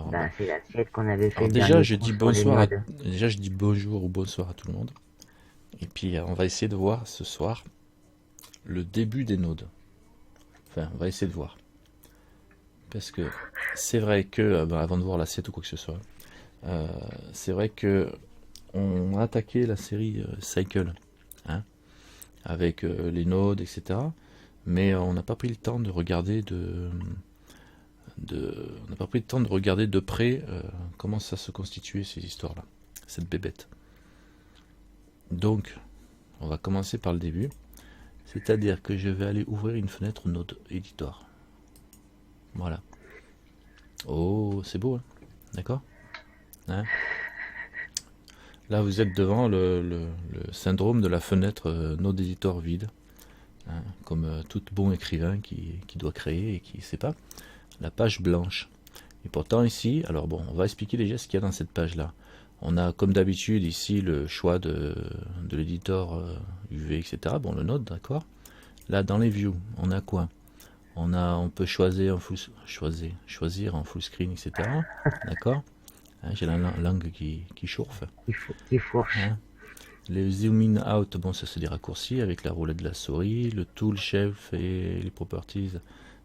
Ben, c'est l'assiette qu'on avait fait alors le déjà, dernier je coup dis sur les bonsoir nodes. déjà, je dis bonjour ou bonsoir à tout le monde. Et puis, on va essayer de voir ce soir le début des nodes. Enfin, on va essayer de voir. Parce que c'est vrai que, avant de voir l'assiette ou quoi que ce soit, euh, c'est vrai que on a attaqué la série Cycle, hein, avec les nodes, etc. Mais on n'a pas pris le temps de regarder on n'a pas pris le temps de regarder de près comment ça se constituait ces histoires-là, cette bébête. Donc, on va commencer par le début, c'est-à-dire que je vais aller ouvrir une fenêtre Node Editor. Voilà. Oh, c'est beau, hein, d'accord, hein. Là, vous êtes devant le syndrome de la fenêtre Node Editor vide, hein, comme tout bon écrivain qui doit créer et qui ne sait pas. La page blanche. Et pourtant ici, alors bon, on va expliquer déjà ce qu'il y a dans cette page-là. On a comme d'habitude ici le choix de l'éditeur UV, etc. Bon, le Node, d'accord. Là, dans les views, on a quoi? On peut choisir en full screen, etc. D'accord. Hein, j'ai la langue qui chauffe. Qui fourche. Hein. Les zoom in out, bon, ça c'est des raccourcis avec la roulette de la souris. Le tool shelf et les properties,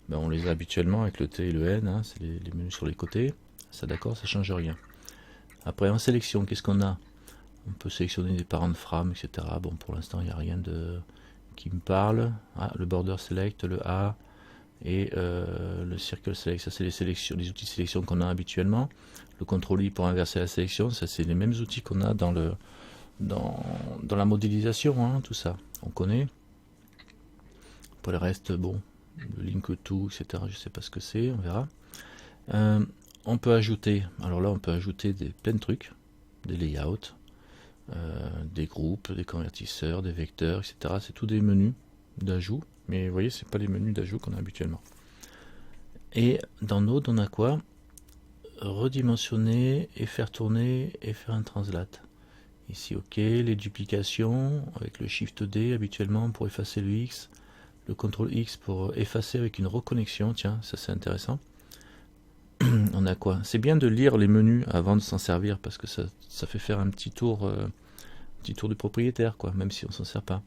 ben, on les a habituellement avec le T et le N, hein, c'est les menus sur les côtés. Ça, d'accord, ça change rien. Après, en sélection, qu'est-ce qu'on a? On peut sélectionner des parents de frames, etc. Bon, pour l'instant, il n'y a rien qui me parle. Ah, le border select, le A et le circle select, ça c'est les outils de sélection qu'on a habituellement. Le contrôle I pour inverser la sélection, ça c'est les mêmes outils qu'on a dans la modélisation, hein, tout ça. On connaît. Pour le reste, bon, le link to, etc. Je sais pas ce que c'est, on verra. Euh, on peut ajouter, alors là on peut ajouter plein de trucs, des layouts, des groupes, des convertisseurs, des vecteurs, etc. C'est tout des menus d'ajout, mais vous voyez, c'est pas les menus d'ajout qu'on a habituellement. Et dans Node, on a quoi? Redimensionner et faire tourner et faire un translate. Ici, ok, les duplications avec le Shift D habituellement pour effacer le X, le CTRL X pour effacer avec une reconnexion, tiens, ça c'est intéressant. On a quoi? C'est bien de lire les menus avant de s'en servir parce que ça fait faire un petit tour du propriétaire, quoi, même si on s'en sert pas.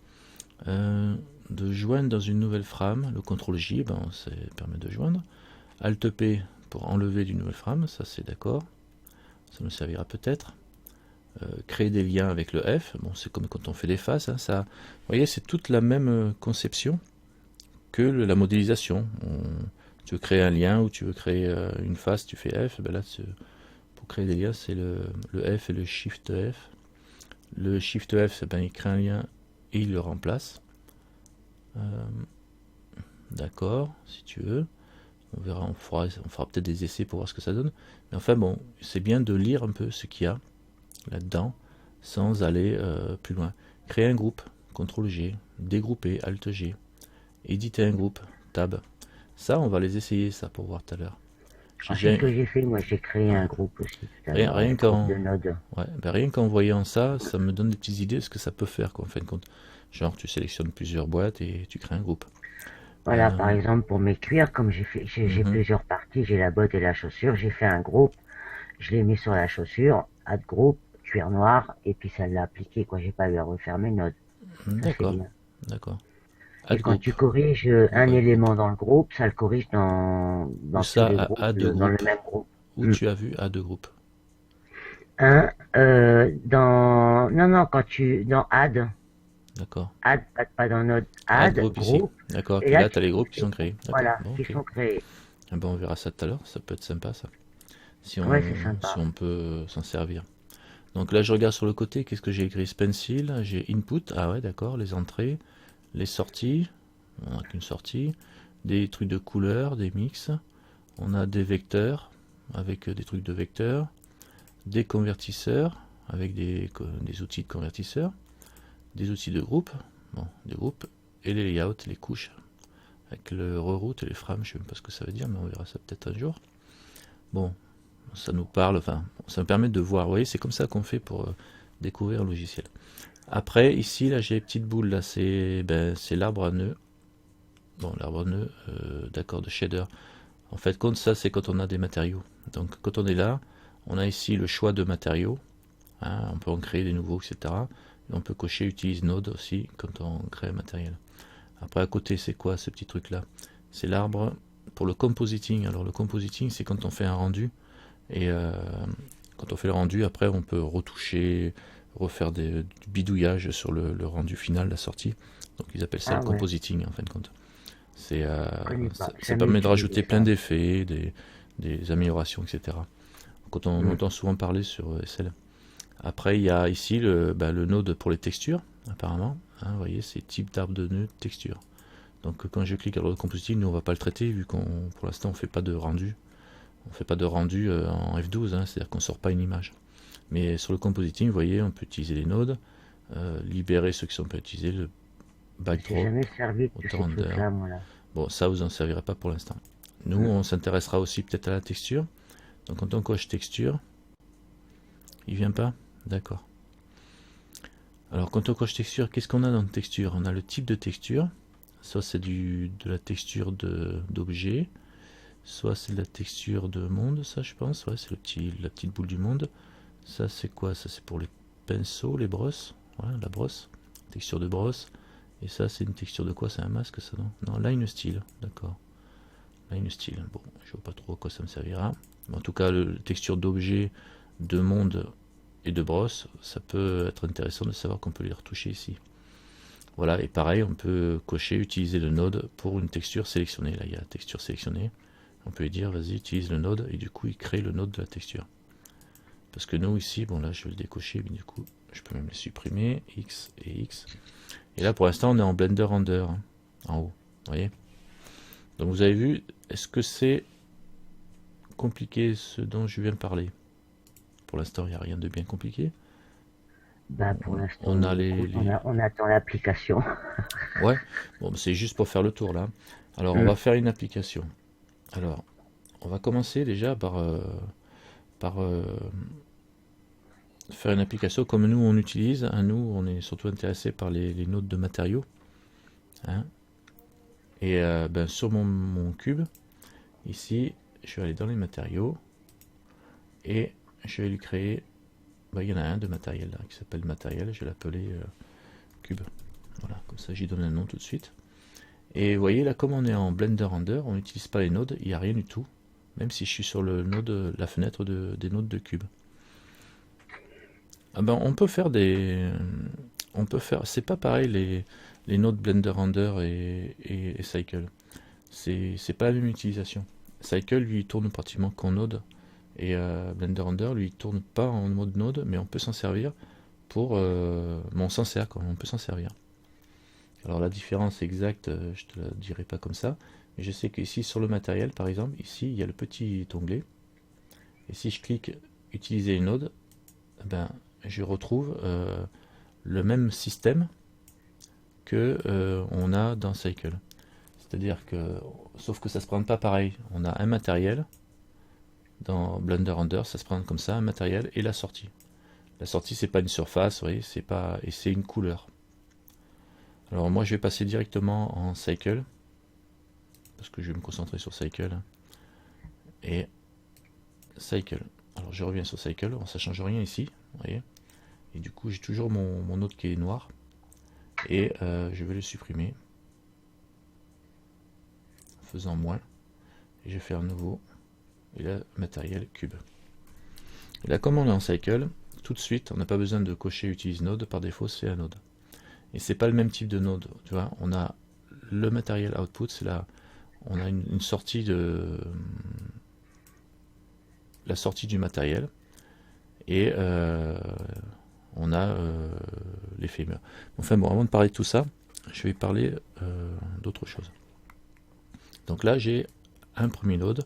De joindre dans une nouvelle frame, le CTRL J, ben, ça permet de joindre. Alt P pour enlever d'une nouvelle frame, ça c'est d'accord. Ça nous servira peut-être. Créer des liens avec le F, bon, c'est comme quand on fait des faces, hein, ça. Vous voyez, c'est toute la même conception que la modélisation. Tu veux créer un lien ou tu veux créer une face, tu fais F. Ben là, pour créer des liens, c'est le F et le Shift F. Le Shift F, ben, il crée un lien et il le remplace. D'accord, si tu veux. On verra, on fera peut-être des essais pour voir ce que ça donne. Mais enfin bon, c'est bien de lire un peu ce qu'il y a là-dedans sans aller plus loin. Créer un groupe, CTRL G, dégrouper, Alt G, éditer un groupe, Tab. Ça, on va les essayer, ça, pour voir tout à l'heure. J'ai Ah, c'est déjà. ce que j'ai fait, moi j'ai créé Ouais. un groupe aussi tout à Rien, l'heure, rien un groupe de qu'en. nodes. Ouais, ben rien qu'en voyant ça, ça me donne des petites idées de ce que ça peut faire, quoi, en fin de compte. Genre, tu sélectionnes plusieurs boîtes et tu crées un groupe. Voilà, par Euh, exemple pour mes cuirs, comme j'ai mhm, plusieurs parties, j'ai la botte et la chaussure, j'ai fait un groupe, je l'ai mis sur la chaussure, add groupe, cuir noir, et puis ça l'a appliqué, quoi, j'ai pas eu à refaire mes nodes. Ça c'est d'accord, bien. d'accord. Et Add quand group. tu corriges un Nouvelle groupe. élément dans le groupe, ça le corrige Où dans tous ça, les groupes, add dans le group. même groupe. Où Hmm. tu as vu add group. Non, non, dans D'accord. pas dans Node, Add add, group ici. groupe, D'accord. et Puis là là, tu tu as les trouves groupes qui sont créés. D'accord. voilà, Bon, qui ok. sont créés. Ah ben, on verra ça tout à l'heure. Ça peut être sympa, ça. Si Ouais, c'est si sympa. on peut s'en servir. Donc là, je regarde sur le côté. Qu'est-ce que j'ai écrit? Pencil. J'ai input. Ah ouais, d'accord. Les entrées. Les sorties. On n'a qu'une sortie. Des trucs de couleurs, des mix. On a des vecteurs avec des trucs de vecteurs. Des convertisseurs avec des outils de convertisseurs. Des outils de groupe. Bon, des groupes. Et les layouts, les couches. Avec le reroute et les frames, je ne sais même pas ce que ça veut dire, mais on verra ça peut-être un jour. Bon, ça nous parle, enfin, ça me permet de voir. Vous voyez, c'est comme ça qu'on fait pour découvrir un logiciel. Après, ici, là, j'ai les petites boules, là, c'est l'arbre à nœuds. Bon, l'arbre à nœuds, d'accord, de shader. En fait, compte ça, c'est quand on a des matériaux. Donc quand on est là, on a ici le choix de matériaux. Hein, on peut en créer des nouveaux, etc. Et on peut cocher utilise node aussi quand on crée un matériel. Après à côté, c'est quoi ce petit truc là? C'est l'arbre pour le compositing. Alors le compositing, c'est quand on fait un rendu. Et quand on fait le rendu, après on peut retoucher, refaire du bidouillage sur le rendu final, la sortie. Donc ils appellent ça Ah le ouais, compositing en fin de compte. je connais pas. Ça Jamais permet de utilisé rajouter plein ça. d'effets, des améliorations, etc. Quand on Hmm. entend souvent parler sur SL. Après, il y a ici le node pour les textures, apparemment. Hein, vous voyez, c'est type d'arbre de nœud texture. Donc quand je clique sur le compositing, nous on va pas le traiter vu qu'on pour l'instant on fait pas de rendu. On fait pas de rendu en F12, hein, c'est-à-dire qu'on sort pas une image. Mais sur le compositing, vous voyez, on peut utiliser les nodes, libérer ceux qui sont pas utilisés, le Je me suis backdrop, jamais servi de tous auto ces render. trucs-là, moi là. Bon, ça vous en servirez pas pour l'instant. Nous, Hmm. on s'intéressera aussi peut-être à la texture. Donc quand on coche texture, il vient pas? D'accord. Alors quand on coche texture, qu'est-ce qu'on a dans texture? On a le type de texture, soit c'est de la texture d'objet, soit c'est de la texture de monde, ça je pense, ouais, c'est la petite boule du monde. Ça c'est quoi? Ça c'est pour les pinceaux, les brosses, voilà, la brosse, texture de brosse. Et ça c'est une texture de quoi? C'est un masque ça, non? Non, line style, d'accord. Line style, bon, je vois pas trop à quoi ça me servira. Mais en tout cas, le texture d'objet, de monde et de brosse, ça peut être intéressant de savoir qu'on peut les retoucher ici. Voilà, et pareil, on peut cocher, utiliser le node pour une texture sélectionnée. Là, il y a la texture sélectionnée. On peut lui dire, vas-y, utilise le node, et du coup, il crée le node de la texture. Parce que nous, ici, bon, là, je vais le décocher, mais du coup, je peux même le supprimer, X et X. Et là, pour l'instant, on est en Blender Render, hein, en haut, vous voyez. Donc, vous avez vu, est-ce que c'est compliqué ce dont je viens de parler? Pour l'instant, il n'y a rien de bien compliqué. Bah, pour On a l'instant, écoute, on attend l'application. Ouais, bon, c'est juste pour faire le tour là. Alors, on Hmm. va faire une application. Alors, on va commencer déjà par faire une application comme nous on utilise. Hein, nous, on est surtout intéressé par les nodes de matériaux. Hein. Et ben, sur mon cube, ici, je vais aller dans les matériaux et je vais lui créer. Ben, il y en a un de matériel là qui s'appelle matériel. Je vais l'appeler cube. Voilà, comme ça j'y donne un nom tout de suite. Et vous voyez là, comme on est en Blender Render, on n'utilise pas les nodes, il n'y a rien du tout. Même si je suis sur le node, la fenêtre des nodes de cube. Ah ben, on peut faire c'est pas pareil les nodes Blender Render et Cycle. C'est pas la même utilisation. Cycle lui tourne pratiquement qu'en node et Blender Render lui tourne pas en mode node, mais on peut s'en servir pour, mais on s'en sert quand même, on peut s'en servir. Alors la différence exacte, je te la dirai pas comme ça, mais je sais qu'ici sur le matériel par exemple, ici il y a le petit onglet, et si je clique utiliser une node, eh ben, je retrouve le même système que on a dans Cycle. C'est-à-dire que, sauf que ça se présente pas pareil, on a un matériel, dans Blender Render, ça se présente comme ça, un matériel et la sortie. La sortie c'est pas une surface, vous voyez, c'est pas, et c'est une couleur. Alors moi je vais passer directement en Cycle, parce que je vais me concentrer sur Cycle, et Cycle. Alors je reviens sur Cycle, ça change rien ici, vous voyez, et du coup j'ai toujours mon node qui est noir, et je vais le supprimer, en faisant moins, et je vais faire nouveau, et là matériel cube. Et là comme on est en Cycle, tout de suite on n'a pas besoin de cocher utilise node, par défaut c'est un node. Et c'est pas le même type de node, tu vois, on a le matériel output, c'est là, on a une sortie de la sortie du matériel et on a l'effet. Enfin bon, avant de parler de tout ça, je vais parler d'autre chose. Donc là j'ai un premier node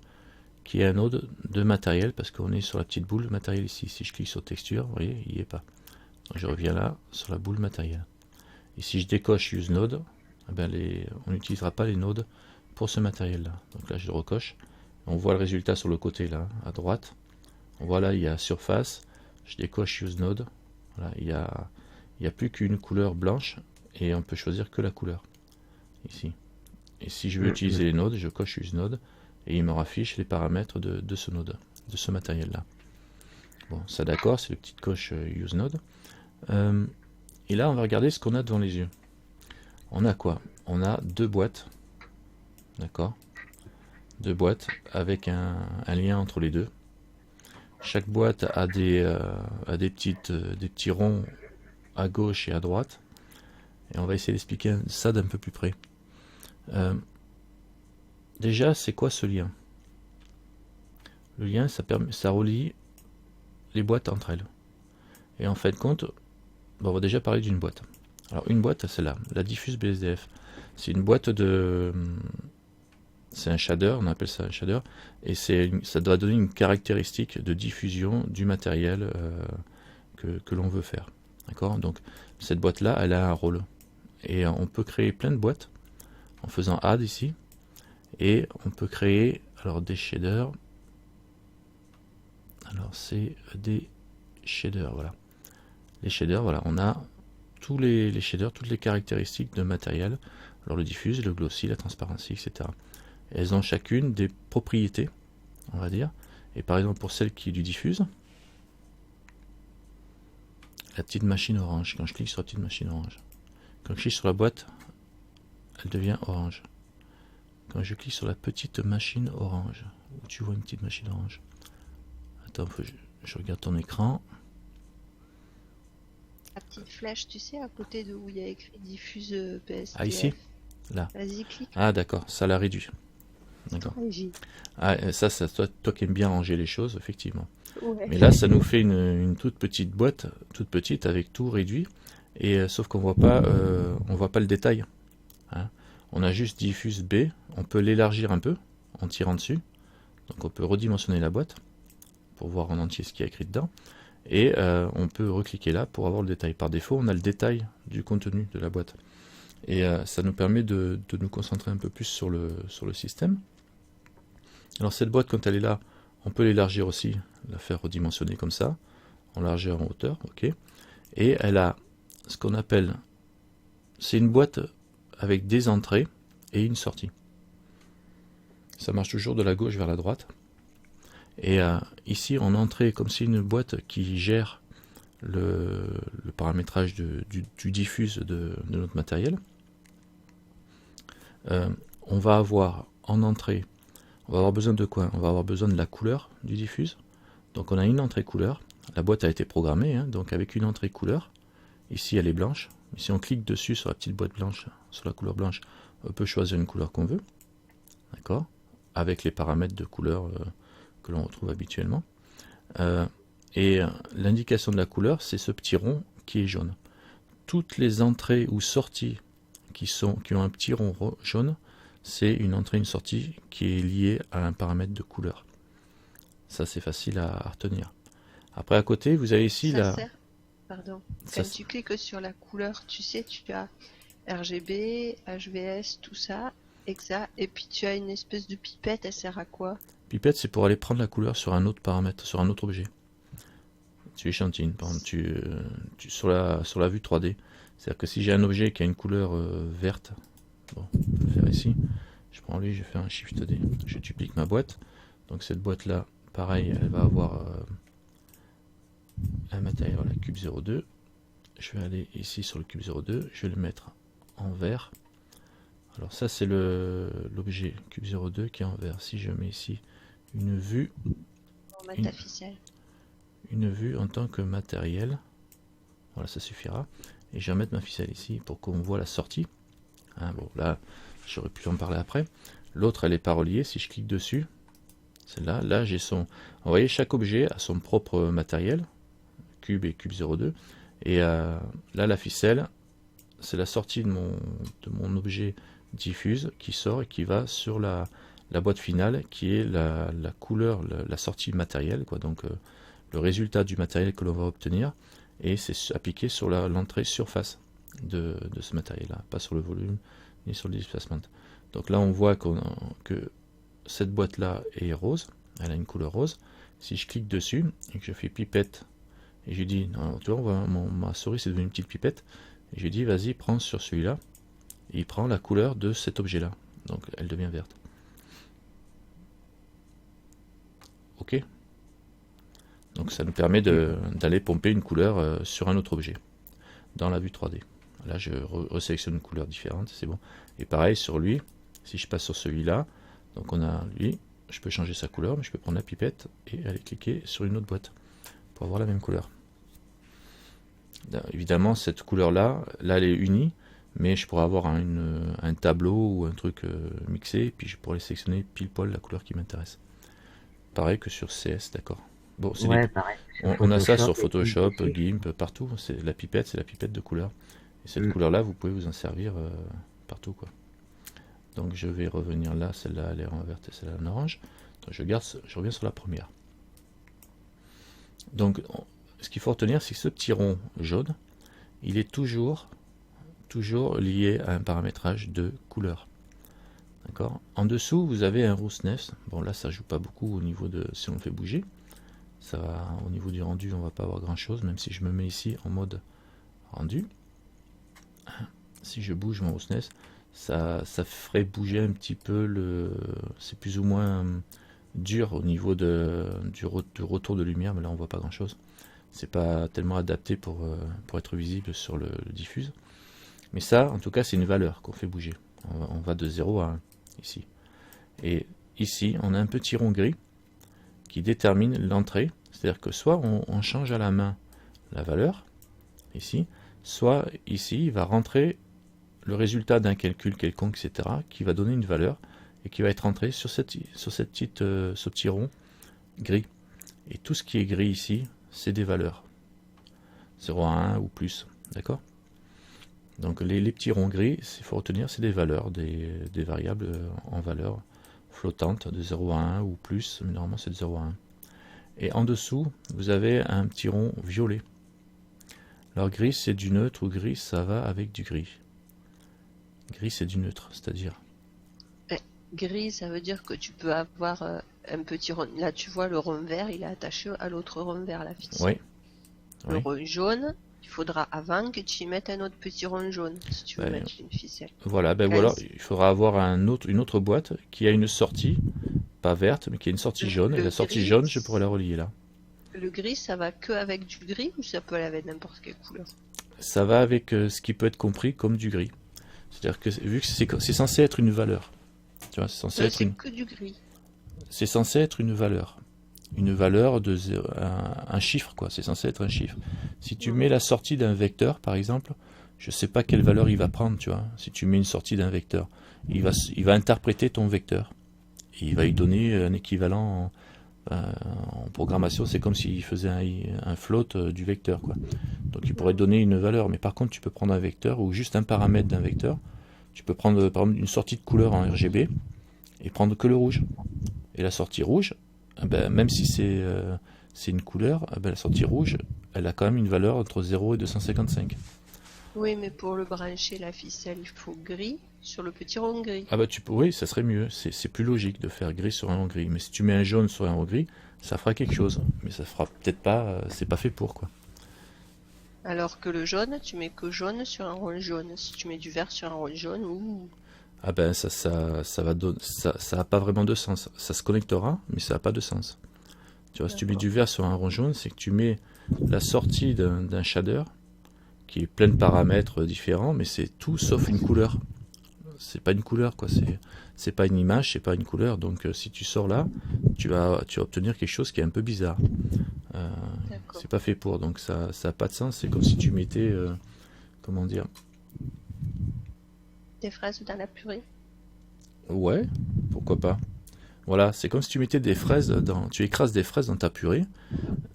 qui est un node de matériel parce qu'on est sur la petite boule matériel ici. Si je clique sur texture, vous voyez, il n'y est pas. Donc je reviens là sur la boule matériel. Et si je décoche use node, eh ben on n'utilisera pas les nodes pour ce matériel là. Donc là je le recoche. On voit le résultat sur le côté là, à droite. On voit là, il y a surface. Je décoche use node. Voilà, il y a plus qu'une couleur blanche et on peut choisir que la couleur ici. Et si je veux utiliser les nodes, je coche use node et il me raffiche les paramètres de ce node, de ce matériel-là. Bon, ça d'accord, c'est le petit coche Use Node. Et là, on va regarder ce qu'on a devant les yeux. On a quoi? On a deux boîtes, d'accord? Deux boîtes avec un lien entre les deux. Chaque boîte a des petits ronds à gauche et à droite. Et on va essayer d'expliquer ça d'un peu plus près. Déjà, c'est quoi ce lien? Le lien, ça relie les boîtes entre elles. Et en fin de compte, on va déjà parler d'une boîte. Alors une boîte, c'est là, la diffuse BSDF. C'est une boîte de... C'est un shader, on appelle ça un shader, et ça doit donner une caractéristique de diffusion du matériel que l'on veut faire. D'accord? Donc cette boîte-là, elle a un rôle. Et on peut créer plein de boîtes en faisant add ici. Et on peut créer alors des shaders. Alors c'est des shaders, voilà. Les shaders, voilà, on a tous les shaders, toutes les caractéristiques de matériel. Alors le diffuse, le glossy, la transparency, etc. Et elles ont chacune des propriétés, on va dire. Et par exemple pour celle qui est du diffuse, la petite machine orange, quand je clique sur la petite machine orange, quand je clique sur la boîte, elle devient orange. Quand je clique sur la petite machine orange, où tu vois une petite machine orange. Attends, je regarde ton écran. La petite flèche, tu sais, à côté de où il y a écrit diffuse PSDF. Ah ici? Là. Vas-y, clique. Ah d'accord, ça la réduit. D'accord. Ah, ça toi qui aimes bien ranger les choses, effectivement. Ouais. Mais là, ça nous fait une toute petite boîte, toute petite, avec tout réduit. Et sauf qu'on voit pas le détail. Hein. On a juste diffuse B. On peut l'élargir un peu en tirant dessus. Donc on peut redimensionner la boîte pour voir en entier ce qu'il y a écrit dedans. Et on peut recliquer là pour avoir le détail. Par défaut, on a le détail du contenu de la boîte. Et ça nous permet de nous concentrer un peu plus sur le système. Alors cette boîte, quand elle est là, on peut l'élargir aussi, la faire redimensionner comme ça, en largeur, en hauteur, ok. Et elle a ce qu'on appelle, c'est une boîte avec des entrées et une sortie. Ça marche toujours de la gauche vers la droite. Et ici, en entrée, comme c'est une boîte qui gère le paramétrage du diffuse de notre matériel, on va avoir en entrée, on va avoir besoin de quoi? On va avoir besoin de la couleur du diffuse. Donc on a une entrée couleur. La boîte a été programmée, hein, donc avec une entrée couleur. Ici elle est blanche. Si on clique dessus sur la petite boîte blanche, sur la couleur blanche, on peut choisir une couleur qu'on veut. D'accord? Avec les paramètres de couleur que l'on retrouve habituellement. Et l'indication de la couleur, c'est ce petit rond qui est jaune. Toutes les entrées ou sorties qui ont un petit rond jaune, c'est une entrée et une sortie qui est liée à un paramètre de couleur. Ça, c'est facile à retenir. Après, à côté, vous avez ici la... Pardon. Quand tu cliques sur la couleur, tu sais, tu as RGB, HVS, tout ça, EXA, et puis tu as une espèce de pipette, elle sert à quoi? Pipette, c'est pour aller prendre la couleur sur un autre paramètre, sur un autre objet. Tu échantillines, par exemple, sur la vue 3D. C'est-à-dire que si j'ai un objet qui a une couleur verte, bon, je vais le faire ici, je prends lui, je fais un Shift D, je duplique ma boîte. Donc cette boîte-là, pareil, elle va avoir un matériel, la cube 02. Je vais aller ici sur le cube 02, je vais le mettre en vert. Alors ça c'est l'objet cube 02 qui est en vert. Si je mets ici une vue, une vue en tant que matériel, voilà, ça suffira. Et je vais mettre ma ficelle ici pour qu'on voit la sortie. Hein, bon, là, j'aurais pu en parler après. L'autre, elle n'est pas reliée. Si je clique dessus, celle-là, là, j'ai son... Vous voyez, chaque objet a son propre matériel, cube et cube 02. Et là, la ficelle, c'est la sortie de mon objet diffuse qui sort et qui va sur la boîte finale, qui est la couleur, la sortie matérielle, quoi. Donc, le résultat du matériel que l'on va obtenir. Et c'est appliqué sur l'entrée surface de ce matériel-là, pas sur le volume ni sur le displacement. Donc là, on voit que cette boîte-là est rose, elle a une couleur rose. Si je clique dessus et que je fais pipette, et je dis, alors, tu vois, ma souris c'est devenu une petite pipette, et je dis, vas-y, prends sur celui-là, et il prend la couleur de cet objet-là. Donc elle devient verte. OK. Donc ça nous permet d'aller pomper une couleur sur un autre objet dans la vue 3D. Là, je resélectionne une couleur différente, c'est bon. Et pareil sur lui, si je passe sur celui-là, donc on a lui, je peux changer sa couleur, mais je peux prendre la pipette et aller cliquer sur une autre boîte pour avoir la même couleur. Là, évidemment, cette couleur-là, là, elle est unie, mais je pourrais avoir un tableau ou un truc mixé, et puis je pourrais sélectionner pile poil la couleur qui m'intéresse. Pareil que sur CS, d'accord. Bon, Ouais, pareil. on a ça sur et Photoshop, aussi. GIMP, partout. C'est la pipette de couleur. Et cette couleur-là, vous pouvez vous en servir partout, quoi. Donc je vais revenir là, celle-là elle est en vert et celle-là en orange. Donc je reviens sur la première. Donc ce qu'il faut retenir, c'est que ce petit rond jaune, il est toujours lié à un paramétrage de couleur. D'accord. En dessous, vous avez un roughness. Bon, là, ça joue pas beaucoup au niveau de si on le fait bouger. Ça va, au niveau du rendu, on va pas avoir grand chose, même si je me mets ici en mode rendu. Si je bouge mon roughness, ça ferait bouger un petit peu c'est plus ou moins dur au niveau du retour de lumière, mais là on voit pas grand chose. C'est pas tellement adapté pour être visible sur le diffuse. Mais ça, en tout cas, c'est une valeur qu'on fait bouger. On va de 0 à 1 ici. Et ici, on a un petit rond gris qui détermine l'entrée. C'est-à-dire que soit on change à la main la valeur, ici, soit ici, il va rentrer le résultat d'un calcul quelconque, etc., qui va donner une valeur et qui va être rentré sur ce petit rond gris. Et tout ce qui est gris ici, c'est des valeurs. 0 à 1 ou plus. D'accord? Donc les petits ronds gris, il faut retenir, c'est des valeurs, des variables en valeur flottante de 0 à 1 ou plus, mais normalement c'est de 0 à 1. Et en dessous, vous avez un petit rond violet. Alors gris c'est du neutre ou gris ça va avec du gris. Gris c'est du neutre, c'est-à-dire Gris, ça veut dire que tu peux avoir un petit rond. Là, tu vois, le rond vert, il est attaché à l'autre rond vert, la ficelle. oui. Le Oui. rond jaune, il faudra avant que tu y mettes un autre petit rond jaune, si tu veux Ben, mettre une ficelle. Voilà, ben Là, voilà, ici, il faudra avoir une autre boîte qui a une sortie, pas verte, mais qui a une sortie jaune. Et le la sortie gris, jaune, je pourrais la relier là. le gris, ça va que avec du gris ou ça peut aller avec n'importe quelle couleur? Ça va avec ce qui peut être compris comme du gris. C'est-à-dire que vu que c'est censé être une valeur, tu vois, C'est que du gris. c'est censé être une valeur. Une valeur de un chiffre, quoi. C'est censé être un chiffre. Si tu mets la sortie d'un vecteur, par exemple, je sais pas quelle valeur il va prendre, tu vois. Si tu mets une sortie d'un vecteur, il va interpréter ton vecteur. Et il va lui donner un équivalent en programmation. C'est comme s'il faisait un float du vecteur, quoi. Donc il pourrait donner une valeur. Mais par contre, tu peux prendre un vecteur ou juste un paramètre d'un vecteur. Tu peux prendre, par exemple, une sortie de couleur en RGB et prendre que le rouge. Et la sortie rouge, ben, même si c'est une couleur, ben, la sortie rouge, elle a quand même une valeur entre 0 et 255. Oui, mais pour le brancher, la ficelle, il faut gris sur le petit rond gris. Ah bah oui, ça serait mieux. C'est plus logique de faire gris sur un rond gris. Mais si tu mets un jaune sur un rond gris, ça fera quelque chose. Mais ça fera peut-être pas. C'est pas fait pour, quoi. Alors que le jaune, tu mets que jaune sur un rond jaune. Si tu mets du vert sur un rond jaune, ouh. Ah ben ça va donner, ça a pas vraiment de sens. Ça se connectera, mais ça n'a pas de sens. Tu vois, si tu mets du vert sur un rond jaune, c'est que tu mets la sortie d'un shader qui est plein de paramètres différents, mais c'est tout sauf une couleur. C'est pas une couleur, quoi. C'est pas une image, c'est pas une couleur. Donc si tu sors là, tu vas obtenir quelque chose qui est un peu bizarre. C'est pas fait pour, donc ça a pas de sens. C'est comme si tu mettais, comment dire. Des fraises dans la purée. Ouais, pourquoi pas. Voilà, c'est comme si tu mettais des fraises tu écrases des fraises dans ta purée.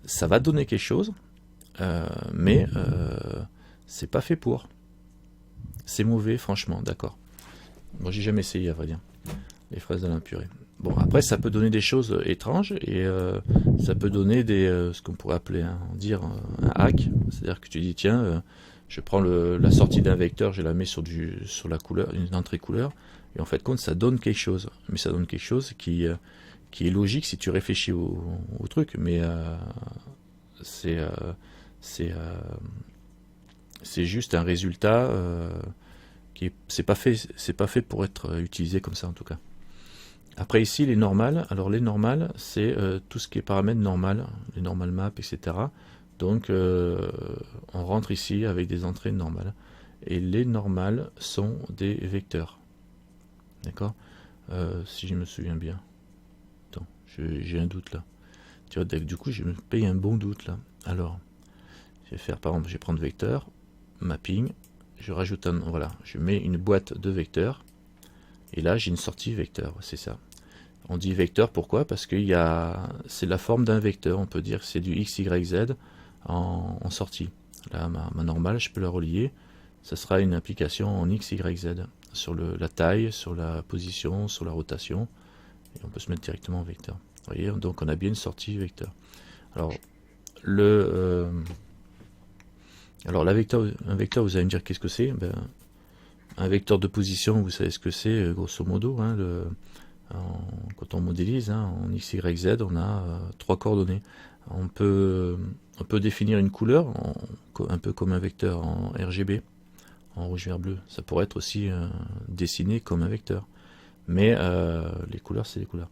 Ça va donner quelque chose, mais c'est pas fait pour. C'est mauvais, franchement, d'accord. Moi, j'ai jamais essayé, à vrai dire, les fraises dans la purée. Bon, après, ça peut donner des choses étranges et ça peut donner ce qu'on pourrait appeler, un hack. C'est-à-dire que tu dis, tiens, je prends la sortie d'un vecteur, je la mets sur la couleur, une entrée couleur, et en fait, compte, ça donne quelque chose. Mais ça donne quelque chose qui est logique si tu réfléchis au truc, mais c'est juste un résultat c'est pas fait pour être utilisé comme ça en tout cas. Après ici, les normales. Alors les normales, c'est tout ce qui est paramètres normal, les normal maps, etc. Donc on rentre ici avec des entrées normales. Et les normales sont des vecteurs. D'accord. Si je me souviens bien. Attends, j'ai un doute là. Tu vois, du coup, je me paye un bon doute là. Alors, je vais faire, par exemple, je vais prendre vecteur, mapping, je rajoute un, voilà, je mets une boîte de vecteurs, et là j'ai une sortie vecteur, c'est ça. On dit vecteur, pourquoi? Parce que c'est la forme d'un vecteur, on peut dire que c'est du x, y, z en sortie. Là, ma normale, je peux la relier, ça sera une application en x, y, z, sur la taille, sur la position, sur la rotation, et on peut se mettre directement en vecteur. Vous voyez, donc on a bien une sortie vecteur. Alors, un vecteur, vous allez me dire qu'est-ce que c'est? Ben, un vecteur de position, vous savez ce que c'est, grosso modo. Hein, quand on modélise, hein, en x, y, z, on a 3 coordonnées. On peut définir une couleur, un peu comme un vecteur en RGB, en rouge, vert, bleu. Ça pourrait être aussi dessiné comme un vecteur. Mais les couleurs, c'est les couleurs.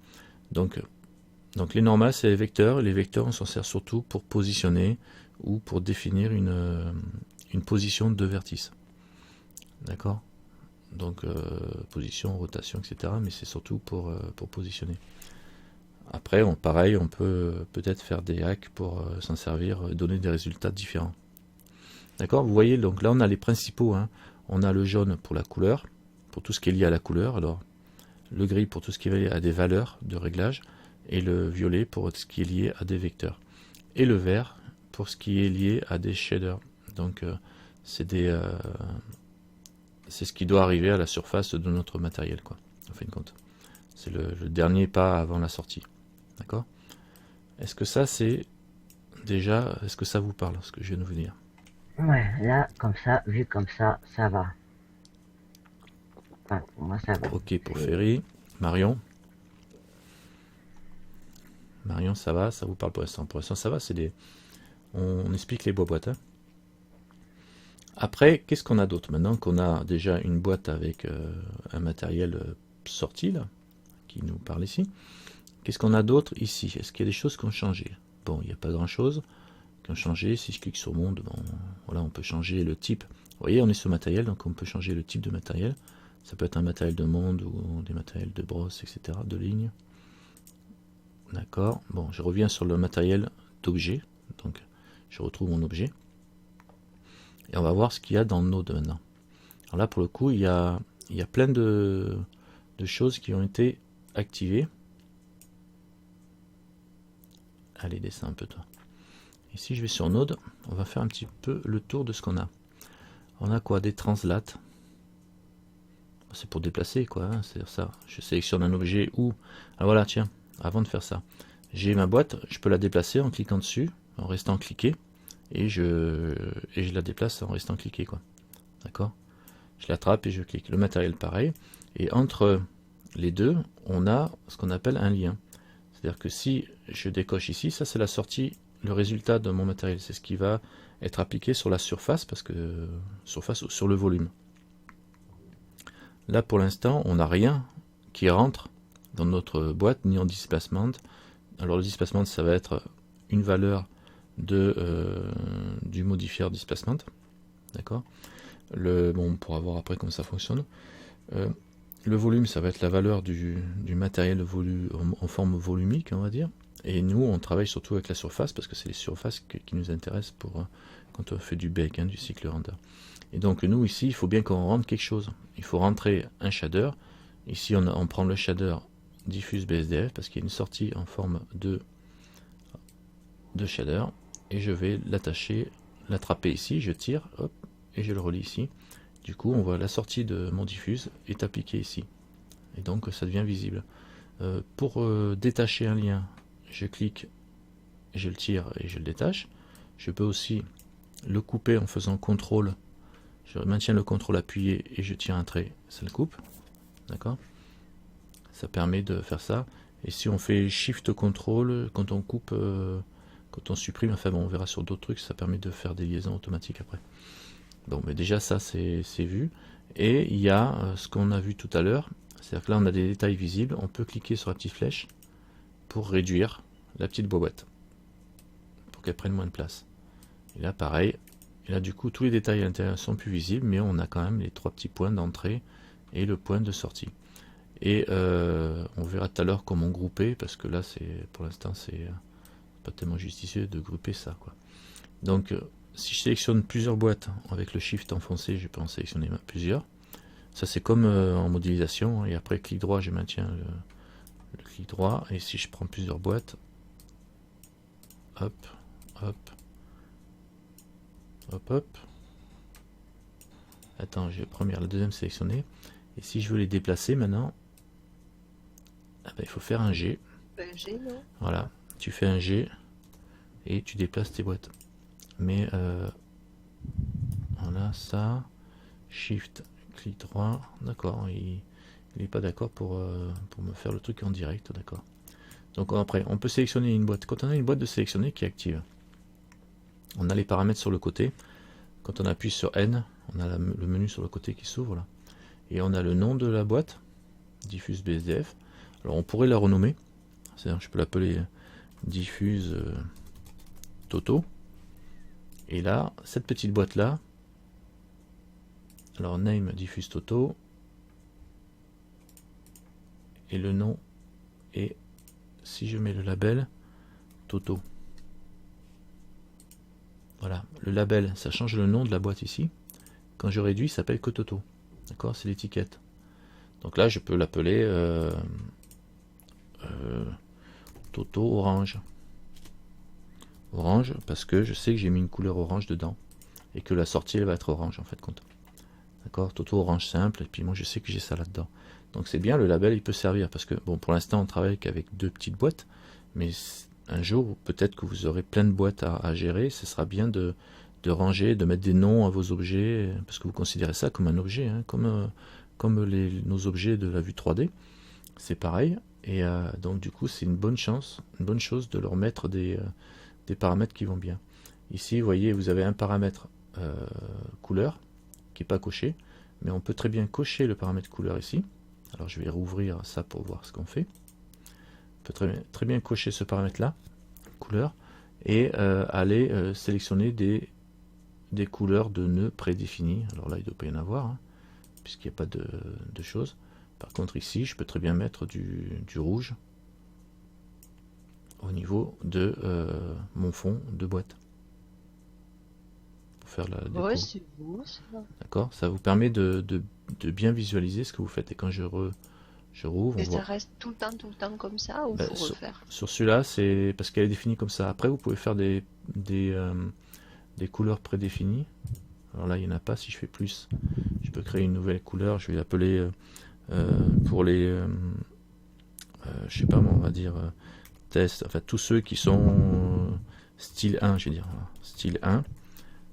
Donc les normales, c'est les vecteurs. Les vecteurs, on s'en sert surtout pour positionner ou pour définir une position de vertice. D'accord? Donc position, rotation, etc. Mais c'est surtout pour positionner. Après, pareil, on peut peut-être faire des hacks pour s'en servir, donner des résultats différents. D'accord? Vous voyez, donc là on a les principaux. Hein. On a le jaune pour la couleur, pour tout ce qui est lié à la couleur. Alors, le gris pour tout ce qui est lié à des valeurs de réglage. Et le violet pour ce qui est lié à des vecteurs. Et le vert pour ce qui est lié à des shaders. Donc c'est ce qui doit arriver à la surface de notre matériel, quoi, en fin de compte. C'est le dernier pas avant la sortie. D'accord? Est-ce que ça c'est déjà, est-ce que ça vous parle, ce que je viens de vous dire? Ouais, là, comme ça, vu comme ça va. Enfin, pour moi, ça va. Ok pour Ferry. Marion? Marion, ça va? Ça vous parle pour l'instant? Pour l'instant, ça va, on explique les boîtes. Hein. Après, qu'est-ce qu'on a d'autre? Maintenant qu'on a déjà une boîte avec un matériel sorti, là, qui nous parle ici, qu'est-ce qu'on a d'autre ici? Est-ce qu'il y a des choses qui ont changé? Bon, il n'y a pas grand-chose qui ont changé. Si je clique sur monde, bon, voilà, on peut changer le type. Vous voyez, on est sur matériel, donc on peut changer le type de matériel. Ça peut être un matériel de monde ou des matériels de brosse, etc., de ligne. D'accord. Bon, je reviens sur le matériel d'objet. Donc, je retrouve mon objet. Et on va voir ce qu'il y a dans Node maintenant. Alors là, pour le coup, il y a plein de choses qui ont été activées. Allez, descends un peu, toi. Ici, je vais sur Node. On va faire un petit peu le tour de ce qu'on a. On a quoi? Des translates. C'est pour déplacer, quoi. Hein, c'est ça. Je sélectionne un objet ou... Alors voilà, tiens. Avant de faire ça, j'ai ma boîte, je peux la déplacer en cliquant dessus, en restant cliqué, et je la déplace en restant cliqué, quoi. D'accord? Je l'attrape et je clique. Le matériel, pareil. Et entre les deux, on a ce qu'on appelle un lien. C'est-à-dire que si je décoche ici, ça c'est la sortie, le résultat de mon matériel. C'est ce qui va être appliqué sur la surface, parce que surface ou sur le volume. Là, pour l'instant, on n'a rien qui rentre dans notre boîte, ni en displacement. Alors le displacement, ça va être une valeur du modifier displacement. D'accord? Bon, on pourra voir après comment ça fonctionne. Le volume, ça va être la valeur du matériel en forme volumique, on va dire. Et nous, on travaille surtout avec la surface, parce que c'est les surfaces qui nous intéressent quand on fait du bake, hein, du cycle render. Et donc nous, ici, il faut bien qu'on rentre quelque chose. Il faut rentrer un shader. Ici, on prend le shader diffuse BSDF parce qu'il y a une sortie en forme de shader et je vais l'attraper ici, je tire, hop, et je le relie ici. Du coup, on voit la sortie de mon diffuse est appliquée ici et donc ça devient visible. Pour détacher un lien, je clique, je le tire et je le détache. Je peux aussi le couper en faisant CTRL. Je maintiens le CTRL appuyé et je tire un trait, ça le coupe. D'accord? Ça permet de faire ça. Et si on fait Shift CTRL, quand on coupe, quand on supprime, enfin bon, on verra sur d'autres trucs, ça permet de faire des liaisons automatiques après. Bon, mais déjà ça c'est vu. Et il y a ce qu'on a vu tout à l'heure, C'est-à-dire que là on a des détails visibles, on peut cliquer sur la petite flèche pour réduire la petite boîte, pour qu'elle prenne moins de place. Et là pareil, et là du coup tous les détails à l'intérieur sont plus visibles, mais on a quand même les 3 petits points d'entrée et le point de sortie. Et on verra tout à l'heure comment grouper, parce que là c'est pour l'instant c'est pas tellement judicieux de grouper ça, quoi. Donc si je sélectionne plusieurs boîtes avec le shift enfoncé, je peux en sélectionner plusieurs. Ça c'est comme en modélisation, et après clic droit je maintiens le clic droit, et si je prends plusieurs boîtes, hop, hop, hop, hop, attends, j'ai la deuxième sélectionnée, et si je veux les déplacer maintenant, ah ben, il faut faire un G. Un G, non? Voilà, tu fais un G et tu déplaces tes boîtes. Mais voilà, ça, shift, clic droit, d'accord, il n'est pas d'accord pour me faire le truc en direct, d'accord. Donc après, on peut sélectionner une boîte. Quand on a une boîte de sélectionner qui est active, on a les paramètres sur le côté. Quand on appuie sur N, on a le menu sur le côté qui s'ouvre là. Et on a le nom de la boîte, diffuse BSDF. Alors on pourrait la renommer, c'est-à-dire je peux l'appeler diffuse Toto. Et là, cette petite boîte là, alors name diffuse Toto, et le nom est, si je mets le label, Toto. Voilà, le label, ça change le nom de la boîte ici. Quand je réduis, ça s'appelle que Toto. D'accord, c'est l'étiquette. Donc là, je peux l'appeler Toto orange. Orange, parce que je sais que j'ai mis une couleur orange dedans. Et que la sortie, elle va être orange, en fait, compte. D'accord, Toto orange simple, et puis moi, je sais que j'ai ça là-dedans. Donc c'est bien, le label, il peut servir, parce que, bon, pour l'instant, on travaille qu'avec 2 petites boîtes, mais un jour, peut-être que vous aurez plein de boîtes à gérer, ce sera bien de ranger, de mettre des noms à vos objets, parce que vous considérez ça comme un objet, hein, comme nos objets de la vue 3D, c'est pareil, et donc du coup c'est une bonne chose de leur mettre des paramètres qui vont bien. Ici vous voyez, vous avez un paramètre couleur qui n'est pas coché, mais on peut très bien cocher le paramètre couleur ici. Alors je vais rouvrir ça pour voir ce qu'on fait. On peut très bien cocher ce paramètre là, couleur, et aller sélectionner des couleurs de nœuds prédéfinis. Alors là il ne doit pas y en avoir, hein, puisqu'il n'y a pas de choses. Par contre ici je peux très bien mettre du rouge au niveau de mon fond de boîte pour faire la déco. Ouais, c'est beau ça. D'accord, ça vous permet de bien visualiser ce que vous faites. Et quand je rouvre, Et on ça voit. reste tout le temps comme ça, ou Bah, faut refaire? sur celui-là, c'est parce qu'elle est définie comme ça. Après, vous pouvez faire des couleurs prédéfinies. Alors là, il n'y en a pas. Si je fais plus, je peux créer une nouvelle couleur. Je vais l'appeler pour les, je sais pas moi, on va dire test. Enfin, tous ceux qui sont style 1, je vais dire style 1.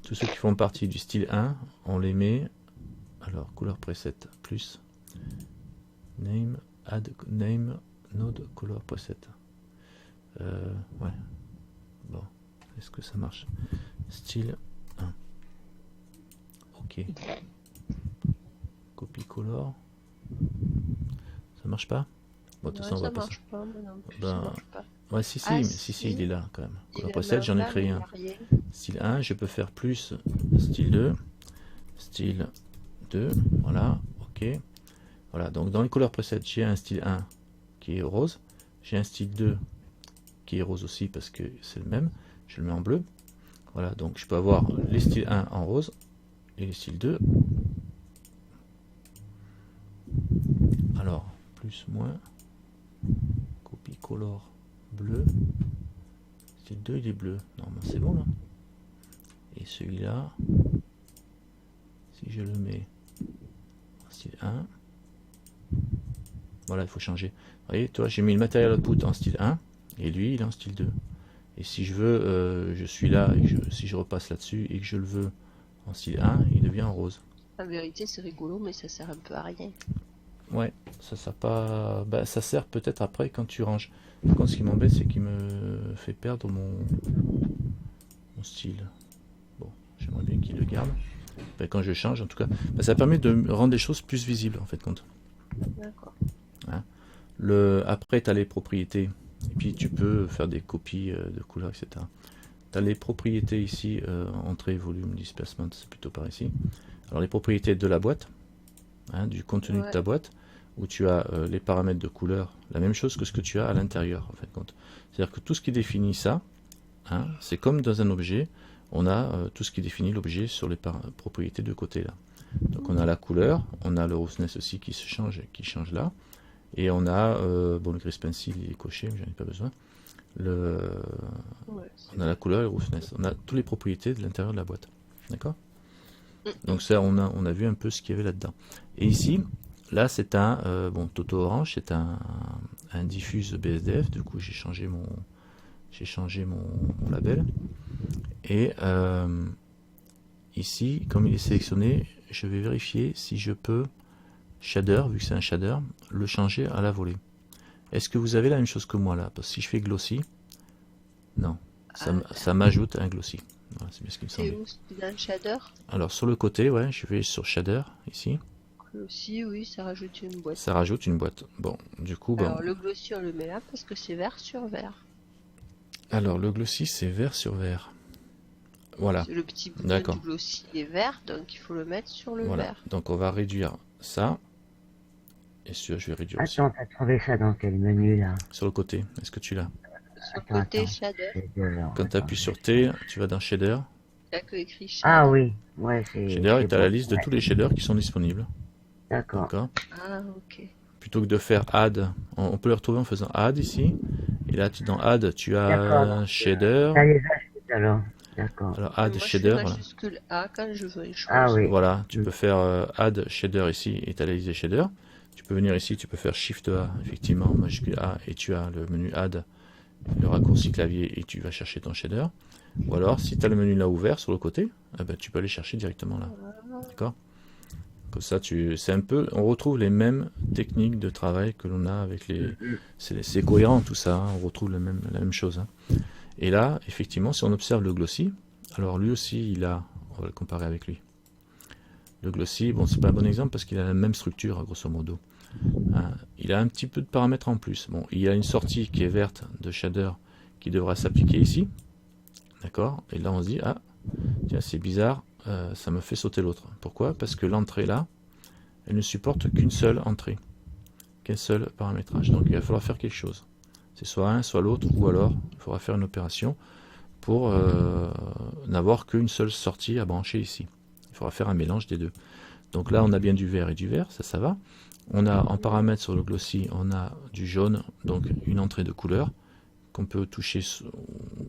Tous ceux qui font partie du style 1, on les met. Alors, couleur preset plus name, add name, node color preset. Ouais. Bon, est-ce que ça marche? Style 1. Ok. Copy color. Ça marche pas? Bon, de toute façon, on va pas ça. Marche pas, moi non plus, Ben, ça marche pas. Ouais, si, Ah, si, il est là quand même. Color Il preset, j'en ai là, créé mais un. il y a rien. Style 1, je peux faire plus style 2, style 2, voilà, ok. Voilà, donc dans les couleurs presets, j'ai un style 1 qui est rose, j'ai un style 2 qui est rose aussi parce que c'est le même, je le mets en bleu. Voilà, donc je peux avoir les styles 1 en rose et les styles 2. Alors, plus, moins, copie color bleu. Style 2 il est bleu, normalement c'est bon là. Et celui-là, si je le mets en style 1, voilà, il faut changer. Vous voyez, toi, j'ai mis le matériel output en style 1 et lui, il est en style 2. Et si je veux, je suis là, et si je repasse là-dessus et que je le veux en style 1, il devient en rose. En vérité, c'est rigolo, mais ça sert un peu à rien. Ouais, ça sert pas. Bah, ça sert peut-être après quand tu ranges. Par contre, ce qui m'embête, c'est qu'il me fait perdre mon style. Bon, j'aimerais bien qu'il le garde. Bah, quand je change, en tout cas, bah, ça permet de rendre les choses plus visibles en fait. Compte. D'accord. Après, tu as les propriétés. Et puis, tu peux faire des copies de couleurs, etc. Tu as les propriétés ici, entrée, volume, displacement, c'est plutôt par ici. Alors, les propriétés de la boîte, du contenu de ta boîte, où tu as les paramètres de couleur, la même chose que ce que tu as à l'intérieur, en fait. C'est-à-dire que tout ce qui définit ça, c'est comme dans un objet, on a tout ce qui définit l'objet sur les propriétés de côté là. Donc on a la couleur, on a le roughness aussi qui change là, et on a bon, le grease pencil il est coché, mais j'en ai pas besoin. On a la couleur et le roughness. On a toutes les propriétés de l'intérieur de la boîte. D'accord? Donc ça, on a vu un peu ce qu'il y avait là-dedans. Et ici, là, c'est un Toto Orange, c'est un diffuse BSDF. Du coup, j'ai changé mon label. Et ici, comme il est sélectionné, je vais vérifier si je peux shader, vu que c'est un shader, le changer à la volée. Est-ce que vous avez la même chose que moi là? Parce que si je fais glossy, non, ça m'ajoute un glossy. Voilà, c'est bien ce qui me semble. C'est où? C'est dans le shader? Alors sur le côté, ouais, je vais sur shader ici. Glossy, oui, ça rajoute une boîte. Ça rajoute une boîte. Bon, du coup, alors le glossy on le met là parce que c'est vert sur vert. Alors le glossy c'est vert sur vert. Voilà. Le petit bouton du glossy est vert, donc il faut le mettre sur le vert. Donc on va réduire ça. Et sûr, je vais réduire aussi. Attends, t'as trouvé ça dans quel menu là? Sur le côté, est-ce que tu l'as? Sur le côté shader. Quand tu appuies sur T, tu vas dans shader. Il n'y a que écrit shader. Ah oui, ouais, c'est. Shader et tu as la liste de tous les shaders qui sont disponibles. D'accord. Ah, ok. Plutôt que de faire add, on peut le retrouver en faisant add ici. Et là, dans add, tu as un shader. Ça les ajoute alors. D'accord. Alors add moi, shader. Je fais majuscule A quand je veux une chose. Ah oui. Voilà, tu peux faire add shader ici et tu as la liste des shaders. Tu peux venir ici, tu peux faire Shift A, effectivement, majuscule A, et tu as le menu Add, le raccourci clavier, et tu vas chercher ton shader. Ou alors, si tu as le menu là ouvert sur le côté, tu peux aller chercher directement là. D'accord? Comme ça, c'est un peu, on retrouve les mêmes techniques de travail que l'on a avec les. C'est cohérent tout ça, on retrouve la même chose. Et là, effectivement, si on observe le glossy, alors lui aussi, on va le comparer avec lui. Le glossy, bon, c'est pas un bon exemple parce qu'il a la même structure, grosso modo. Il a un petit peu de paramètres en plus. Bon, il y a une sortie qui est verte de shader qui devra s'appliquer ici. D'accord? Et là, on se dit, ah, tiens, c'est bizarre, ça me fait sauter l'autre. Pourquoi? Parce que l'entrée là, elle ne supporte qu'une seule entrée, qu'un seul paramétrage. Donc, il va falloir faire quelque chose. C'est soit un, soit l'autre, ou alors, il faudra faire une opération pour n'avoir qu'une seule sortie à brancher ici. Il faudra faire un mélange des deux. Donc là, on a bien du vert et du vert, ça va. On a en paramètres sur le glossy, on a du jaune, donc une entrée de couleur qu'on peut toucher,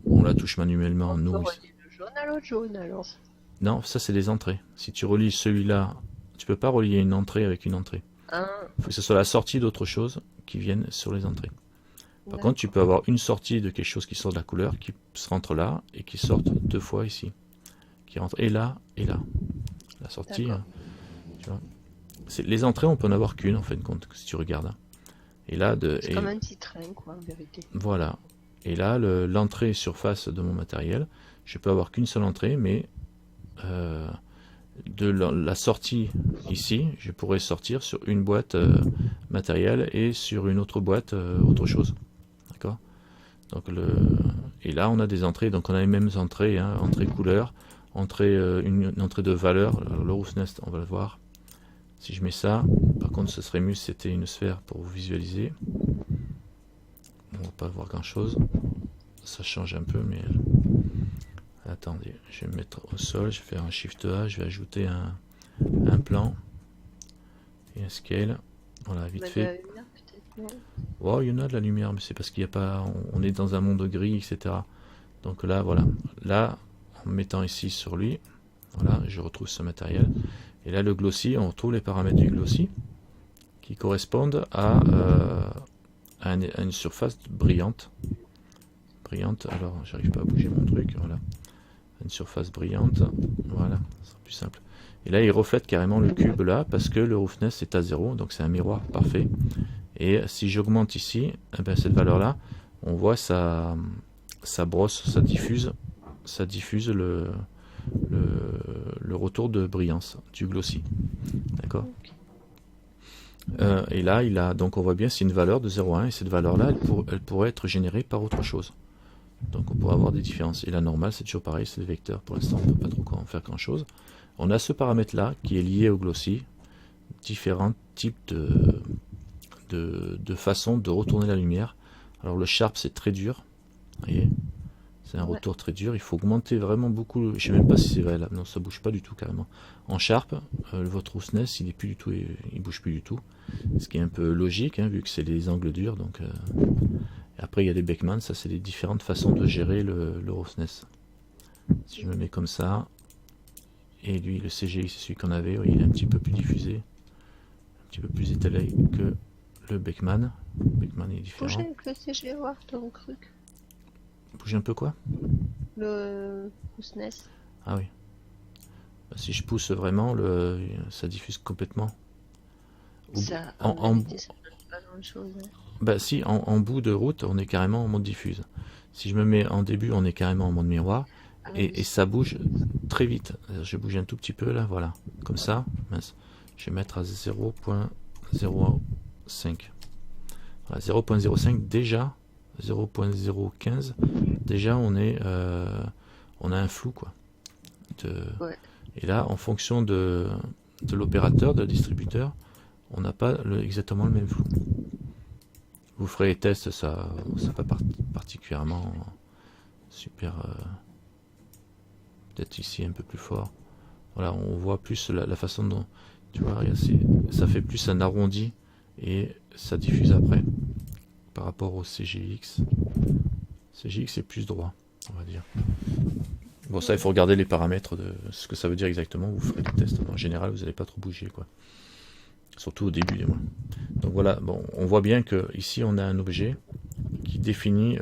on la touche manuellement. On peut relier le jaune à l'autre jaune alors. Non, ça c'est les entrées. Si tu relis celui-là, tu peux pas relier une entrée avec une entrée. Il faut que ce soit la sortie d'autre chose qui vienne sur les entrées. Par contre, tu peux avoir une sortie de quelque chose qui sort de la couleur, qui se rentre là, et qui sorte deux fois ici. Qui rentre et là, et là. La sortie, tu vois. Les entrées, on peut en avoir qu'une en fin de compte, si tu regardes. Et là, c'est comme un petit train, quoi, en vérité. Voilà. Et là, l'entrée surface de mon matériel, je peux avoir qu'une seule entrée, mais de la sortie ici, je pourrais sortir sur une boîte matériel et sur une autre boîte autre chose. D'accord? Donc et là, on a des entrées, donc on a les mêmes entrées, entrée couleur, une entrée de valeur. Alors, le roughness, on va le voir. Si je mets ça, par contre ce serait mieux si c'était une sphère pour vous visualiser. On va pas voir grand chose. Ça change un peu, mais attendez, je vais me mettre au sol, je vais faire un Shift A, je vais ajouter un plan et un scale. Voilà, vite fait. Oh, il y en a de la lumière, mais c'est parce qu'il n'y a pas. On est dans un monde gris, etc. Donc là, voilà. Là, en me mettant ici sur lui, voilà, je retrouve ce matériel. Et là, le glossy, on retrouve les paramètres du glossy qui correspondent à une surface brillante. Brillante, alors j'arrive pas à bouger mon truc, voilà. Une surface brillante, voilà, c'est plus simple. Et là, il reflète carrément le cube là, parce que le roughness est à 0, donc c'est un miroir parfait. Et si j'augmente ici, eh ben, cette valeur-là, on voit ça brosse, ça diffuse le retour de brillance du glossy. D'accord? Et là, donc on voit bien c'est une valeur de 0,1 et cette valeur-là, elle pourrait être générée par autre chose. Donc on pourrait avoir des différences. Et la normale, c'est toujours pareil, c'est le vecteur. Pour l'instant, on ne peut pas trop en faire grand-chose. On a ce paramètre-là qui est lié au glossy, différents types de façons de retourner la lumière. Alors le sharp, c'est très dur, vous voyez, c'est un retour très dur. Il faut augmenter vraiment beaucoup. Je ne sais même pas si c'est vrai là. Non, ça bouge pas du tout carrément. En sharp, votre roughness, il est plus du tout, il bouge plus du tout. Ce qui est un peu logique, hein, vu que c'est les angles durs. Donc après, il y a des Beckman. Ça, c'est les différentes façons de gérer le roughness. Si je me mets comme ça, et lui, le CGI, c'est celui qu'on avait. Il est un petit peu plus diffusé, un petit peu plus étalé que le Beckman. Beckman est différent. Bouger avec le CGI, voir ton truc. Bouger un peu quoi? Le roughness. Ah oui. Bah, si je pousse vraiment, ça diffuse complètement. Ça, ça pas grand-chose. Hein. Bah si, en bout de route, on est carrément en mode diffuse. Si je me mets en début, on est carrément en mode miroir. Et ça bouge très vite. Je bouge un tout petit peu là, voilà. Comme ça, mince. Je vais mettre à 0.05. Voilà, 0.05 déjà. 0.015. Déjà, on a un flou, quoi. Ouais. Et là, en fonction de l'opérateur, de la distributeur, on n'a pas exactement le même flou. Vous ferez les tests, ça va particulièrement super. Peut-être ici un peu plus fort. Voilà, on voit plus la façon dont, tu vois, ça fait plus un arrondi et ça diffuse après. Par rapport au CGX. CGX est plus droit, on va dire. Bon, ça, il faut regarder les paramètres de ce que ça veut dire exactement. Vous ferez des tests. En général, vous n'allez pas trop bouger, quoi. Surtout au début, du moins. Donc voilà, bon, on voit bien que ici on a un objet qui définit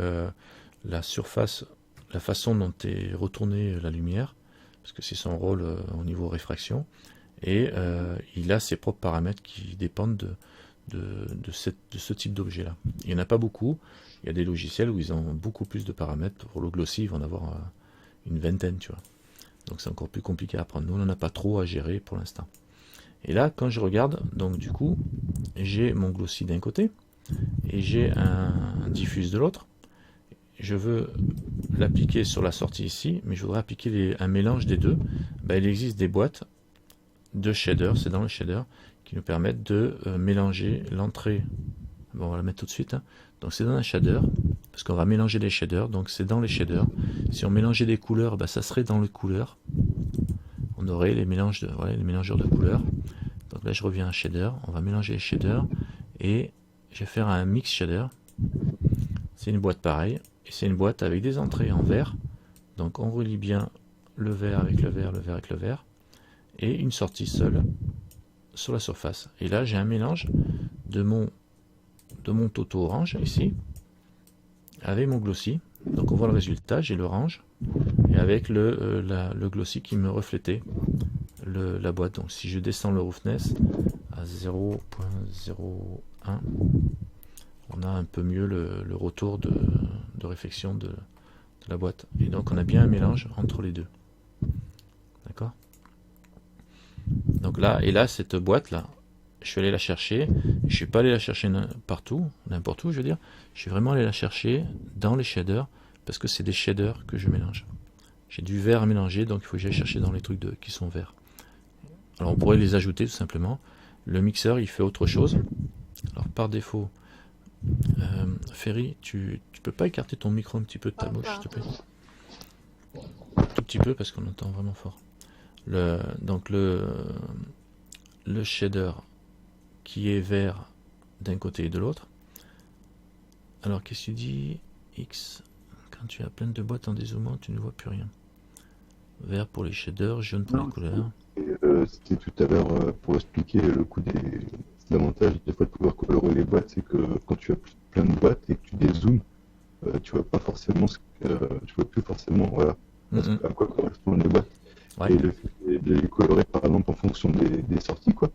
la surface, la façon dont est retournée la lumière, parce que c'est son rôle au niveau réfraction, et il a ses propres paramètres qui dépendent de ce type d'objet là. Il n'y en a pas beaucoup, il y a des logiciels où ils ont beaucoup plus de paramètres. Pour le glossy, ils vont en avoir une vingtaine, tu vois. Donc c'est encore plus compliqué à apprendre. Nous, on n'en a pas trop à gérer pour l'instant. Et là, quand je regarde, donc du coup, j'ai mon glossy d'un côté et j'ai un diffuse de l'autre. Je veux l'appliquer sur la sortie ici, mais je voudrais appliquer un mélange des deux. Ben, il existe des boîtes de shaders, c'est dans le shader, qui nous permettent de mélanger l'entrée. Bon, on va la mettre tout de suite. Hein. Donc c'est dans un shader, parce qu'on va mélanger les shaders, donc c'est dans les shaders. Si on mélangeait des couleurs, ben, ça serait dans les couleurs. On aurait les mélangeurs de couleurs. Donc là je reviens à shader, on va mélanger les shaders et je vais faire un mix shader. C'est une boîte pareille et c'est une boîte avec des entrées en vert. Donc on relie bien le vert avec le vert, le vert avec le vert et une sortie seule sur la surface. Et là j'ai un mélange de mon toto orange ici avec mon glossy. Donc on voit le résultat, j'ai l'orange et avec le glossy qui me reflétait la boîte. Donc si je descends le roughness à 0.01, on a un peu mieux le retour de réflexion de la boîte. Et donc on a bien un mélange entre les deux. D'accord? Donc là, et là, cette boîte là, je suis allé la chercher. Je suis pas allé la chercher partout, n'importe où, je veux dire. Je suis vraiment allé la chercher dans les shaders parce que c'est des shaders que je mélange. J'ai du vert à mélanger, donc il faut que j'aille chercher dans les trucs qui sont verts. Alors on pourrait les ajouter tout simplement. Le mixeur il fait autre chose. Alors par défaut, Ferry, tu peux pas écarter ton micro un petit peu de ta bouche, s'il te plaît? Tout petit peu parce qu'on entend vraiment fort. Donc le shader qui est vert d'un côté et de l'autre. Alors qu'est-ce que tu dis X? Quand tu as plein de boîtes en dézoomant, tu ne vois plus rien. Vert pour les shaders, jaune pour les couleurs. C'était tout à l'heure pour expliquer le coup l'avantage des fois de pouvoir colorer les boîtes, c'est que quand tu as plein de boîtes et que tu dézoomes, tu vois pas forcément tu vois plus forcément voilà, à quoi correspondent les boîtes. Ouais. Et le fait de les colorer par exemple en fonction des sorties, quoi.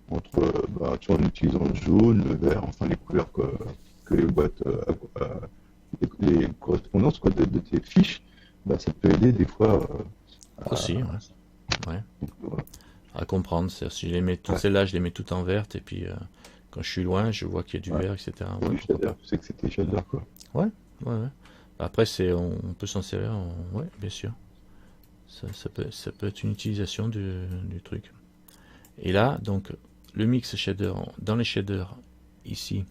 Entre tu vois, en utilisant le jaune, le vert, enfin les couleurs que les boîtes les correspondances quoi, de tes fiches, ça peut aider des fois aussi, ouais. À comprendre. Si je les mets toutes celles-là, je les mets toutes en verte et puis Quand je suis loin, je vois qu'il y a du Ouais. vert, etc. Oui, Ouais, pourquoi shader, pas. tu sais que c'était shader, quoi. Ouais, ouais, ouais. Après, on peut s'en servir, ouais, bien sûr. Ça peut être une utilisation du truc. Et là, donc, le mix shader, dans les shaders, ici,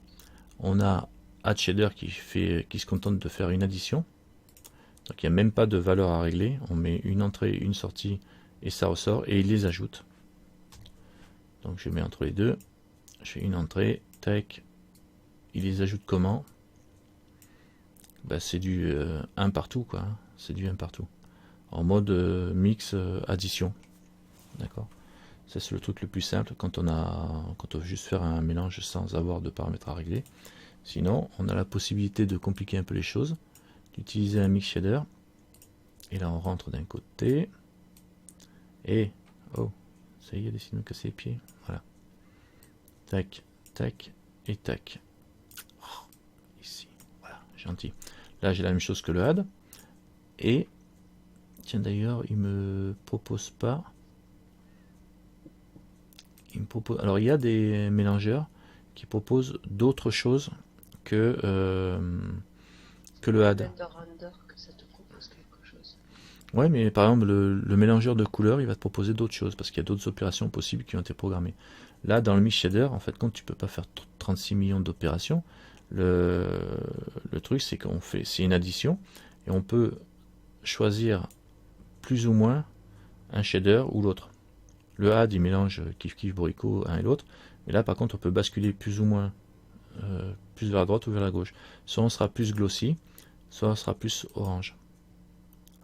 on a add shader qui se contente de faire une addition. Donc il n'y a même pas de valeur à régler. On met une entrée, une sortie, et ça ressort, et il les ajoute. Donc je mets entre les deux. Je fais une entrée, tac. Il les ajoute comment? Bah, c'est du 1 partout, quoi. C'est du 1 partout. En mode mix addition. D'accord? Ça c'est le truc le plus simple quand on veut juste faire un mélange sans avoir de paramètres à régler. Sinon, on a la possibilité de compliquer un peu les choses, d'utiliser un mix shader. Et là, on rentre d'un côté. Et, oh, ça y est, il a décidé de me casser les pieds. Voilà. Tac, tac, et tac. Oh, ici, voilà, gentil. Là, j'ai la même chose que le add. Et, tiens d'ailleurs, il me propose pas. Alors, il y a des mélangeurs qui proposent d'autres choses que le add. Que ça te propose quelque chose. Ouais, mais par exemple, le mélangeur de couleurs, il va te proposer d'autres choses, parce qu'il y a d'autres opérations possibles qui ont été programmées. Là, dans le mix shader, en fait, quand tu peux pas faire 36 millions d'opérations, le truc, c'est c'est une addition, et on peut choisir plus ou moins un shader ou l'autre. Le add, il mélange kiff kiff boricot un et l'autre, mais là, par contre, on peut basculer plus ou moins, plus vers la droite ou vers la gauche. Soit on sera plus glossy, soit on sera plus orange.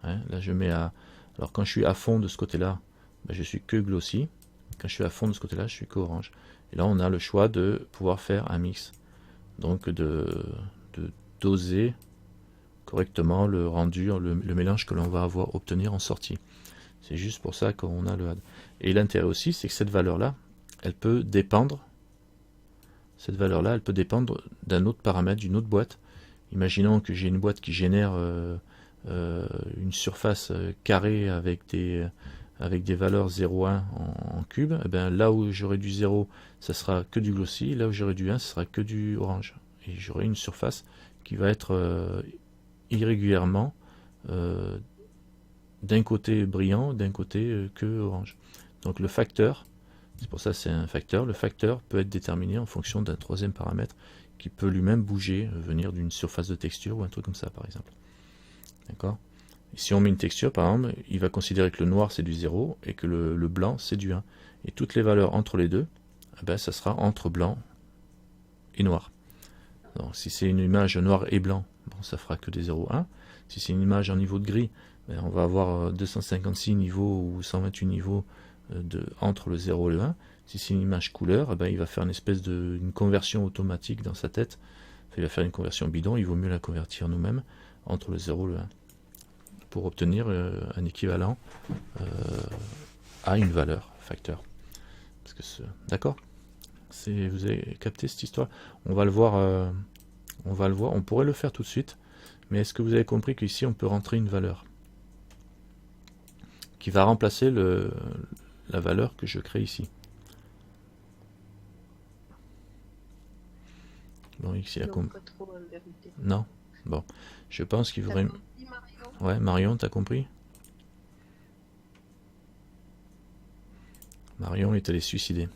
Hein, là je mets à... Alors quand je suis à fond de ce côté-là, ben, je suis que glossy. Quand je suis à fond de ce côté-là, je suis que orange. Et là on a le choix de pouvoir faire un mix. Donc de doser correctement le rendu, le mélange que l'on va obtenir en sortie. C'est juste pour ça qu'on a le add. Et l'intérêt aussi, c'est que cette valeur-là, elle peut dépendre. Cette valeur-là, elle peut dépendre d'un autre paramètre, d'une autre boîte. Imaginons que j'ai une boîte qui génère une surface carrée avec des valeurs 0,1 en cube. Et bien, là où j'aurai du 0, ça sera que du glossy. Là où j'aurai du 1, ça sera que du orange. Et j'aurai une surface qui va être irrégulièrement d'un côté brillant, d'un côté que orange. Donc le facteur, c'est pour ça que c'est un facteur, le facteur peut être déterminé en fonction d'un troisième paramètre qui peut lui-même bouger, venir d'une surface de texture ou un truc comme ça par exemple. D'accord? Si on met une texture par exemple, il va considérer que le noir c'est du 0 et que le blanc c'est du 1. Et toutes les valeurs entre les deux, eh ben, ça sera entre blanc et noir. Donc, si c'est une image noir et blanc, bon, ça fera que des 0,1. Si c'est une image en niveau de gris, ben, on va avoir 256 niveaux ou 128 niveaux entre le 0 et le 1. Si c'est une image couleur, eh ben, il va faire une espèce une conversion automatique dans sa tête. Enfin, il va faire une conversion bidon, il vaut mieux la convertir nous-mêmes entre le 0 et le 1 pour obtenir un équivalent à une valeur facteur. D'accord? Vous avez capté cette histoire? On va le voir, on pourrait le faire tout de suite, mais est-ce que vous avez compris qu'ici on peut rentrer une valeur qui va remplacer la valeur que je crée ici? Bon, X il a compris. Non? Bon, je pense qu'il faudrait... Ouais, Marion, t'as compris? Marion est allée se suicider.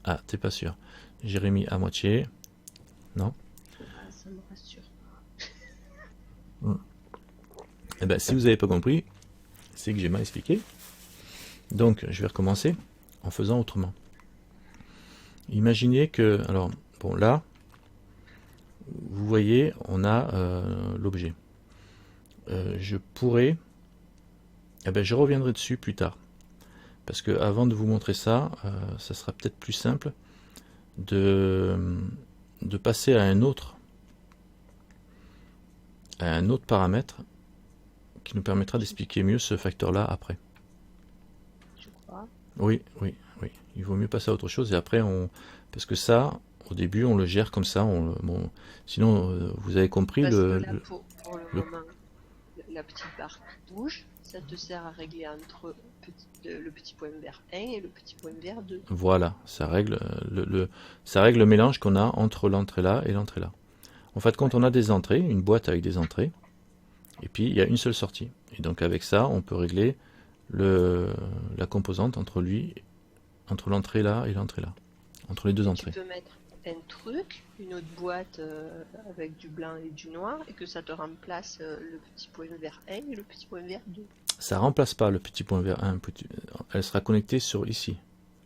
Ah, t'es pas sûr. Jérémy à moitié. Non? Ça me rassure. Eh ben, si vous n'avez pas compris, c'est que j'ai mal expliqué. Donc, je vais recommencer en faisant autrement. Imaginez que... Alors, bon, là, vous voyez, on a l'objet. Je pourrais... Eh ben, je reviendrai dessus plus tard. Parce que avant de vous montrer ça, ça sera peut-être plus simple de passer à un autre paramètre qui nous permettra d'expliquer mieux ce facteur-là après. Je crois. Oui. Il vaut mieux passer à autre chose et après parce que ça, au début, on le gère comme ça. Bon, sinon, vous avez compris Parce que là, pour le le- moment, la petite barre bouge. Ça te sert à régler entre le petit poème vert 1 et le petit poème vert 2. Voilà, ça règle ça règle le mélange qu'on a entre l'entrée là et l'entrée là. En fait, quand on a des entrées, une boîte avec des entrées, et puis il y a une seule sortie. Et donc avec ça, on peut régler la composante entre l'entrée là et l'entrée là, entre les deux entrées. Tu peux mettre un truc, une autre boîte avec du blanc et du noir, et que ça te remplace le petit poème vert 1 et le petit poème vert 2. Ça remplace pas le petit point vert 1, elle sera connectée sur ici,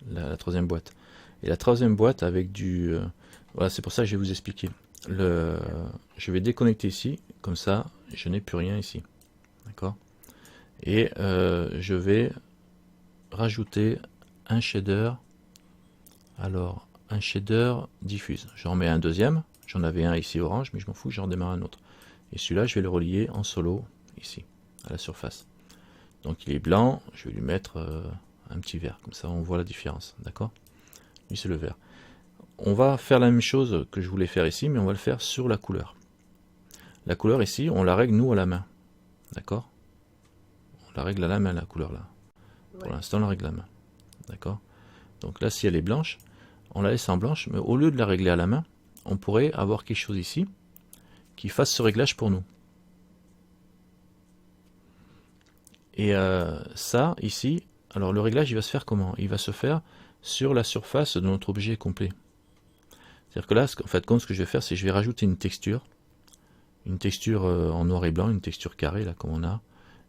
la troisième boîte. Et la troisième boîte avec du... voilà, c'est pour ça que je vais vous expliquer. Je vais déconnecter ici, comme ça, je n'ai plus rien ici. D'accord? Et je vais rajouter un shader. Alors, un shader diffuse. J'en mets un deuxième. J'en avais un ici orange, mais je m'en fous, j'en démarre un autre. Et celui-là, je vais le relier en solo, ici, à la surface. Donc il est blanc, je vais lui mettre un petit vert, comme ça on voit la différence, d'accord? Lui c'est le vert. On va faire la même chose que je voulais faire ici, mais on va le faire sur la couleur. La couleur ici, on la règle nous à la main, d'accord? On la règle à la main, la couleur là. Ouais. Pour l'instant on la règle à la main, d'accord? Donc là si elle est blanche, on la laisse en blanche, mais au lieu de la régler à la main, on pourrait avoir quelque chose ici qui fasse ce réglage pour nous. Et ça, ici, alors le réglage, il va se faire comment? Il va se faire sur la surface de notre objet complet. C'est-à-dire que là, en fait, ce que je vais faire, c'est que je vais rajouter une texture en noir et blanc, une texture carrée, là, comme on a,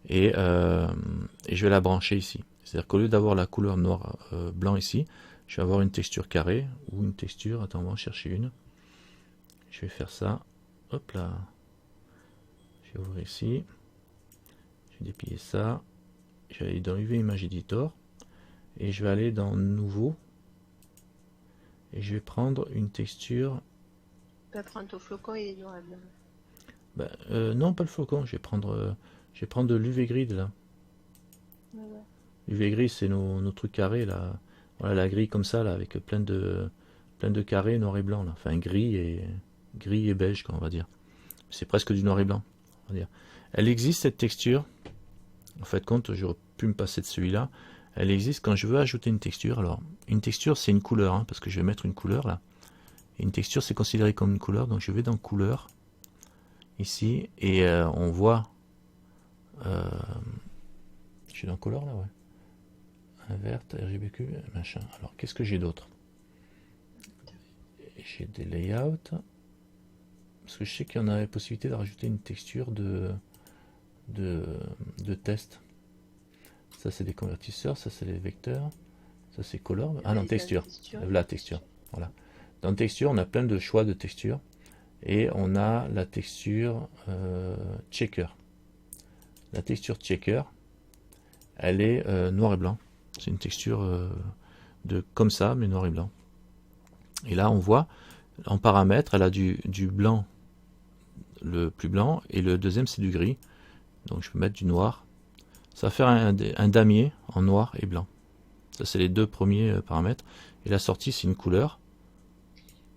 et je vais la brancher ici. C'est-à-dire qu'au lieu d'avoir la couleur noir, blanc ici, je vais avoir une texture carrée, ou une texture, attends, on va en chercher une. Je vais faire ça, hop là, je vais ouvrir ici. Je vais déplier ça, je vais aller dans UV Image Editor et je vais aller dans Nouveau et je vais prendre une texture. Tu peux prendre ton flocon et noir et blanc. Non, pas le flocon, je vais prendre de l'UV Grid là. Ouais. L'UV Grid c'est nos trucs carrés là. Voilà la grille comme ça là avec plein de carrés noir et blanc là. Enfin gris et beige quoi, on va dire. C'est presque du noir et blanc, on va dire. Elle existe cette texture. En fait, quand j'aurais pu me passer de celui-là, elle existe quand je veux ajouter une texture. Alors, une texture, c'est une couleur, hein, parce que je vais mettre une couleur là. Et une texture, c'est considéré comme une couleur. Donc, je vais dans couleur, ici, et on voit. Je suis dans couleur là, ouais. Inverte, RGBQ, machin. Alors, qu'est-ce que j'ai d'autre? J'ai des layouts. Parce que je sais qu'il y en a la possibilité de rajouter une texture de test. Ça c'est des convertisseurs, ça c'est les vecteurs, ça c'est color. Ah non, texture. La texture. Voilà. Dans texture, on a plein de choix de texture et on a la texture checker. La texture checker, elle est noir et blanc. C'est une texture de comme ça, mais noir et blanc. Et là, on voit en paramètres, elle a du blanc, le plus blanc, et le deuxième c'est du gris. Donc je peux mettre du noir. Ça va faire un damier en noir et blanc. Ça c'est les deux premiers paramètres. Et la sortie c'est une couleur.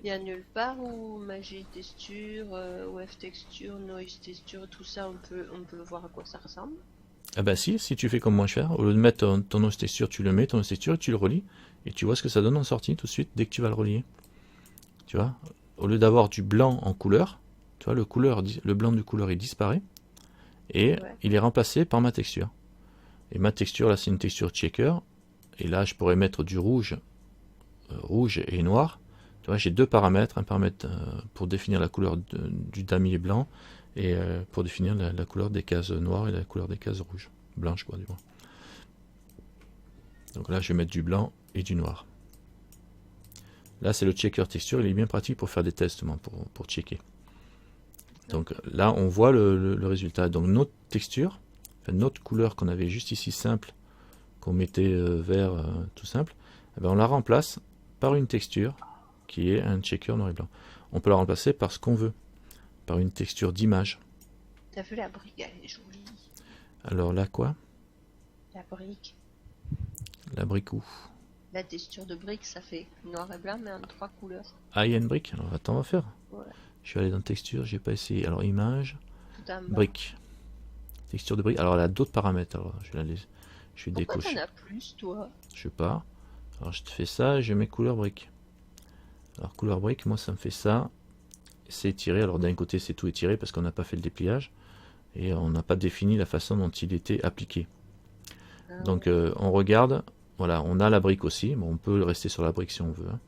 Il y a nulle part où Magie Texture, Wave Texture, Noise Texture, tout ça, on peut voir à quoi ça ressemble. Ah bah si tu fais comme moi je fais, au lieu de mettre ton Noise Texture, tu le mets, ton Noise Texture, et tu le relis. Et tu vois ce que ça donne en sortie tout de suite dès que tu vas le relier. Tu vois, au lieu d'avoir du blanc en couleur, tu vois, le blanc du couleur il disparaît. Et ouais. Il est remplacé par ma texture. Et ma texture là c'est une texture checker. Et là je pourrais mettre du rouge et noir. Tu vois, j'ai deux paramètres, un paramètre pour définir la couleur du damier blanc et pour définir la couleur des cases noires et la couleur des cases rouges, blanches quoi du moins. Donc là je vais mettre du blanc et du noir. Là c'est le checker texture, il est bien pratique pour faire des tests pour checker. Donc là, on voit le résultat. Donc notre texture, enfin, notre couleur qu'on avait juste ici simple, qu'on mettait vert tout simple, eh bien, on la remplace par une texture qui est un checker noir et blanc. On peut la remplacer par ce qu'on veut, par une texture d'image. T'as vu la brique, elle est jolie. Alors là quoi? La brique. La brique où? La texture de brique, ça fait noir et blanc, mais en 3 couleurs. Ah, il y a une brique? Alors attends, on va faire. Ouais. Je vais aller dans texture, j'ai pas essayé. Alors image, brique, texture de brique. Alors elle a d'autres paramètres. Alors je Je vais Pourquoi décocher. t'en as plus, toi? Je sais pas. Alors je te fais ça et je mets couleur brique. Alors couleur brique, moi ça me fait ça. C'est étiré. Alors d'un côté c'est tout étiré parce qu'on n'a pas fait le dépliage. Et on n'a pas défini la façon dont il était appliqué. Ah Donc ouais. on regarde. Voilà, on a la brique aussi. Bon, on peut rester sur la brique si on veut, hein.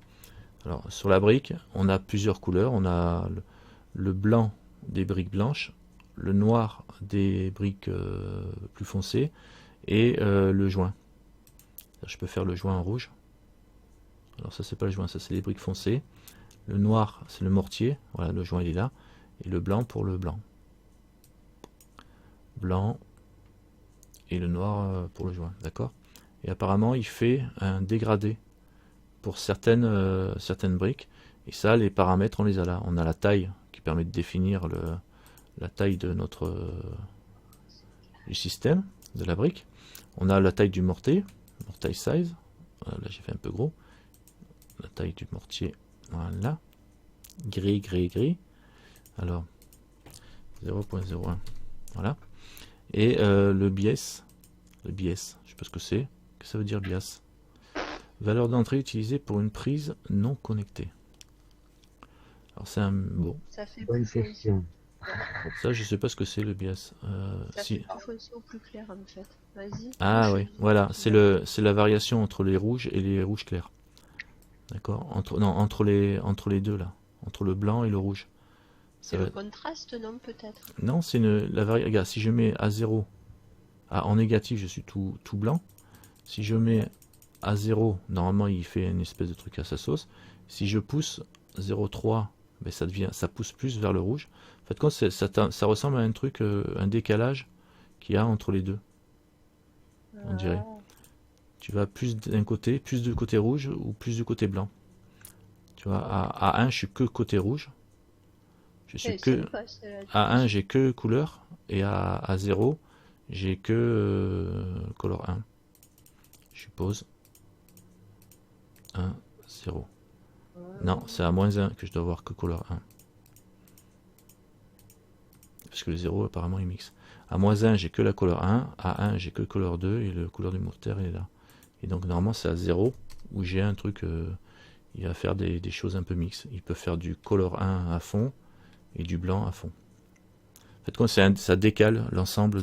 Alors sur la brique, on a plusieurs couleurs. On a le blanc des briques blanches, le noir des briques plus foncées et le joint. Je peux faire le joint en rouge. Alors ça c'est pas le joint, ça c'est les briques foncées. Le noir c'est le mortier, voilà, le joint il est là. Et le blanc pour le blanc. Blanc et le noir pour le joint, d'accord. Et apparemment il fait un dégradé pour certaines briques. Et ça, les paramètres on les a là. On a la taille qui permet de définir la taille de notre du système de la brique. On a la taille du mortier size. Voilà, là j'ai fait un peu gros. La taille du mortier, voilà. Gris, gris, gris. Alors 0.01, voilà. Et le biais, je sais pas ce que c'est. Qu'est-ce que ça veut dire bias? Valeur d'entrée utilisée pour une prise non connectée. Alors c'est un bon. Ça fait Bonne plus foncé. question. Ça je sais pas ce que c'est le bias. Ça Si. fait plus foncé ou plus clair en fait. Vas-y. Ah oui, Bouge. voilà, c'est la variation entre les rouges et les rouges clairs. D'accord, entre les deux là, entre le blanc et le rouge. C'est Ça le va- contraste, non, peut-être? Non, c'est la variation. Regarde, si je mets à 0, en négatif, je suis tout blanc. Si je mets à 0, normalement il fait une espèce de truc à sa sauce. Si je pousse 0,3, ben ça pousse plus vers le rouge. En fait, quand ça ressemble à un truc, un décalage qu'il y a entre les deux, on dirait. Ah. Tu vas plus d'un côté, plus du côté rouge ou plus du côté blanc. Tu vois, à 1, je suis que côté rouge. Je suis que Sympa, celle-là. à 1, j'ai que couleur et à 0, j'ai que color 1. Je suppose 1, 0. Non, c'est à moins 1 que je dois avoir que couleur 1. Parce que le 0 apparemment il mixe. À moins 1, j'ai que la couleur 1. À 1, j'ai que couleur 2 et le couleur du mortier est là. Et donc normalement c'est à 0 où j'ai un truc, il va faire des choses un peu mixtes. Il peut faire du color 1 à fond et du blanc à fond. En fait, quand ça décale l'ensemble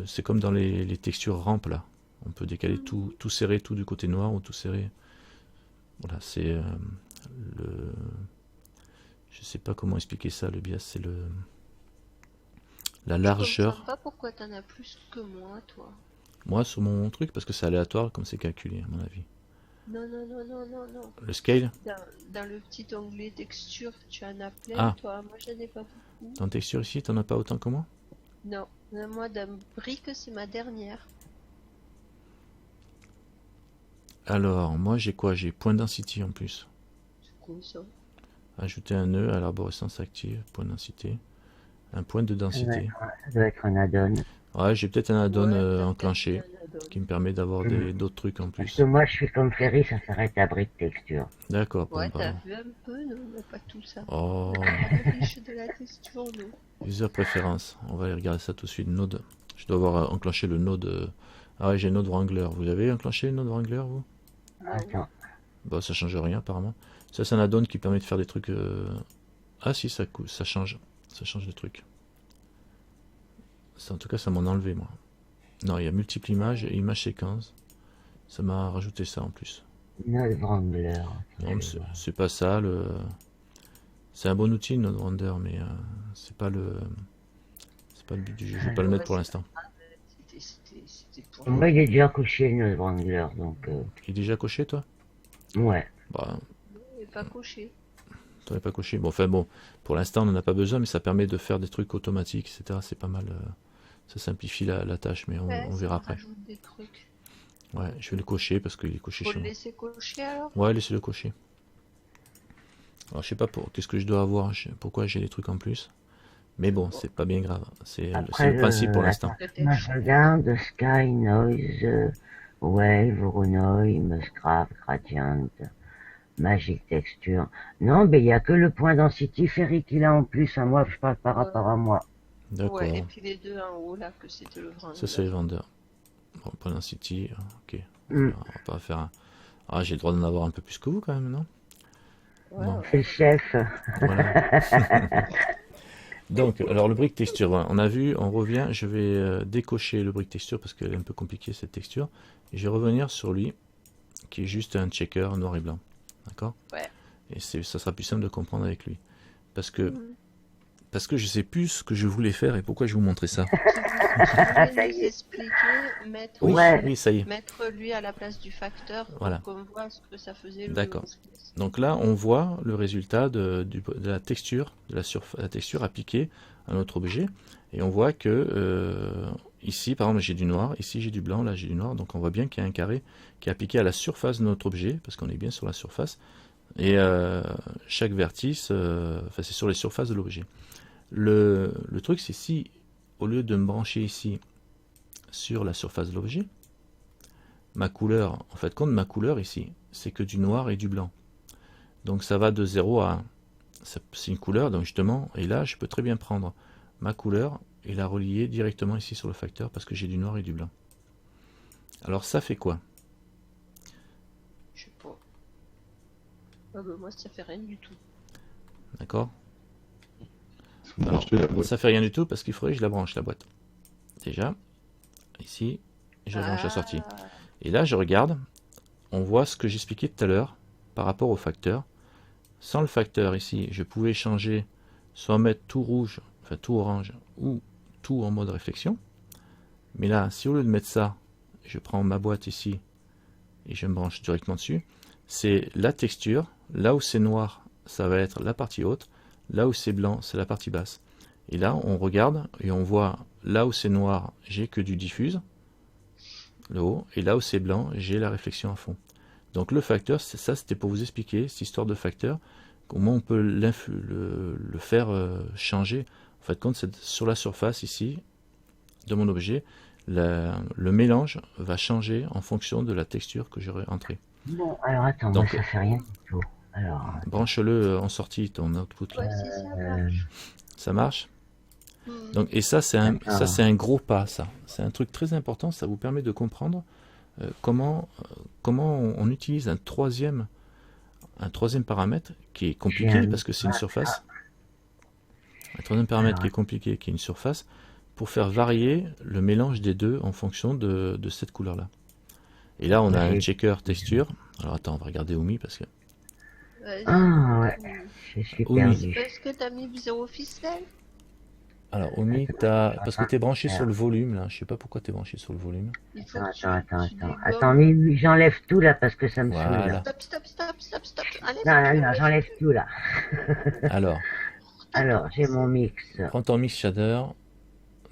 c'est comme dans les textures rampe là. On peut décaler tout serrer, tout du côté noir ou tout serré. Voilà, c'est je sais pas comment expliquer ça, le bias, c'est la Je largeur. comprends pas pourquoi t'en as plus que moi, toi. Moi, sur mon truc, parce que c'est aléatoire comme c'est calculé, à mon avis. Non, non, non, non, non, non. Le scale, Dans le petit onglet texture, tu en as plein, Ah. toi. Moi, j'en ai pas beaucoup. dans texture ici, t'en as pas autant que moi? Non. Moi, dans brique, c'est ma dernière. Alors, moi j'ai quoi? J'ai point density en plus. C'est cool, ça. Ajouter un nœud à l'arborescence active, point densité. Un point de densité. Ça doit être un add-on. Ouais, j'ai peut-être un add-on Ouais, t'as enclenché peut-être un add-on. qui me permet d'avoir d'autres trucs en Parce plus. que moi, je suis comme Ferry, ça s'arrête à brique texture. D'accord, Ouais, bon, t'as pardon. vu un peu, nous, on n'a pas tout ça. Oh, On a la fiche de la texture, nous. user préférence. On va aller regarder ça tout de suite. Node. Je dois avoir enclenché le node. Ah ouais, j'ai Node Wrangler. Vous avez enclenché le Node Wrangler, vous? Attends. Bah, ça change rien apparemment. Ça, c'est un add-on qui permet de faire des trucs. Ah si, ça change. Ça change des trucs. En tout cas, ça m'en a enlevé, moi. Non, il y a multiple images et image séquence. Ça m'a rajouté ça en plus. Node Wrangler. Non, mais c'est pas ça. C'est un bon outil, Node Wrangler, mais c'est pas le but du jeu. Je vais pas le mettre pour l'instant. C'était pour... Moi, il est déjà couché le Node Wrangler, donc Il est déjà coché, toi? ouais. Bah, Il n'est pas coché. t'aurais pas coché. Bon, enfin bon, pour l'instant, on n'en a pas besoin, mais ça permet de faire des trucs automatiques, etc. C'est pas mal. Ça simplifie la tâche, mais Ouais, on ça verra après. rajoute des trucs. Ouais, je vais le cocher parce qu'il est coché Faut chez le moi. laisser cocher alors? Ouais, laissez-le cocher. Alors, je sais pas qu'est-ce que je dois avoir, pourquoi j'ai des trucs en plus. Mais bon, c'est pas bien grave. C'est Après, le principe pour l'instant. Peut-être. Moi, je regarde Sky, Noise, Wave, Runoy, Musgrave, Gradient, Magic Texture. Non, mais il n'y a que le point density Ferry qu'il a en plus. Hein. Moi, je parle par rapport à moi. D'accord. Ouais, et puis les deux en haut là, que c'était le Wrangler. Ça, c'est le vendeur. Bon, point density, ok. Hmm. Alors, on va pas faire un... Ah, j'ai le droit d'en avoir un peu plus que vous quand même, non? Ouais, Non. C'est le chef. Voilà. Donc, alors le brick texture, voilà, on a vu, on revient, je vais décocher le brick texture parce qu'elle est un peu compliquée cette texture. Et je vais revenir sur lui, qui est juste un checker noir et blanc. D'accord? Ouais. Et ça sera plus simple de comprendre avec lui. Parce que, Mhm. parce que je sais plus ce que je voulais faire et pourquoi je vous montrais ça. Tu voulais Ça nous y est. expliquer, mettre, Oui, Ouais. oui, ça y est. mettre lui à la place du facteur pour Voilà. qu'on voit ce que ça faisait le D'accord. Oscillus. Donc là, on voit le résultat de la texture, la texture appliquée à notre objet. Et on voit que ici, par exemple, j'ai du noir, ici j'ai du blanc, là j'ai du noir. Donc on voit bien qu'il y a un carré qui est appliqué à la surface de notre objet, parce qu'on est bien sur la surface. Et chaque vertice, enfin c'est sur les surfaces de l'objet. Le truc, c'est si, au lieu de me brancher ici sur la surface de l'objet, ma couleur, en fait, compte ma couleur ici, c'est que du noir et du blanc. Donc ça va de 0 à 1. C'est une couleur, donc justement, et là je peux très bien prendre ma couleur et la relier directement ici sur le facteur parce que j'ai du noir et du blanc. Alors ça fait quoi? Je sais pas. Ah bah moi ça fait rien du tout. D'accord? Faut brancher la boîte. Ça fait rien du tout parce qu'il faudrait que je la branche la boîte. Déjà, ici, je branche la sortie. Et là je regarde, on voit ce que j'expliquais tout à l'heure par rapport au facteur. Sans le facteur ici, je pouvais changer, soit mettre tout rouge, enfin tout orange, ou tout en mode réflexion. Mais là, si au lieu de mettre ça, je prends ma boîte ici et je me branche directement dessus, c'est la texture. Là où c'est noir, ça va être la partie haute. Là où c'est blanc, c'est la partie basse. Et là, on regarde et on voit là où c'est noir, j'ai que du diffuse, le haut, et là où c'est blanc, j'ai la réflexion à fond. Donc le facteur, ça c'était pour vous expliquer cette histoire de facteur, comment on peut le faire changer. En fait, quand c'est sur la surface ici de mon objet, le mélange va changer en fonction de la texture que j'aurai entrée. Bon, alors attends, Donc, moi ça fait rien du tout. Alors, branche-le en sortie, ton output. Là. Ouais, si ça euh, marche. Ça marche? Hmm. Donc, et ça, c'est un, D'accord. ça, c'est un gros pas, ça. C'est un truc très important, ça vous permet de comprendre comment on utilise un troisième paramètre qui est compliqué parce que c'est une surface. Un troisième paramètre qui est compliqué, qui est une surface, pour faire varier le mélange des deux en fonction de cette couleur-là. Et là, on a un checker texture. Alors attends, on va regarder Oumi parce que... Vas-y. Ah ouais, je suis Oui. perdu. Est-ce que t'as mis 0 ficelle? Alors Oumi, parce que tu es branché sur le volume, là. Je sais pas pourquoi tu es branché sur le volume. Il faut Attends, que tu attends. dégommes. Attends, mais j'enlève tout là parce que ça me saoule. Voilà. Là. Stop. Allez, Non, j'enlève tout là. Alors, J'ai mon mix. prends ton mix shader,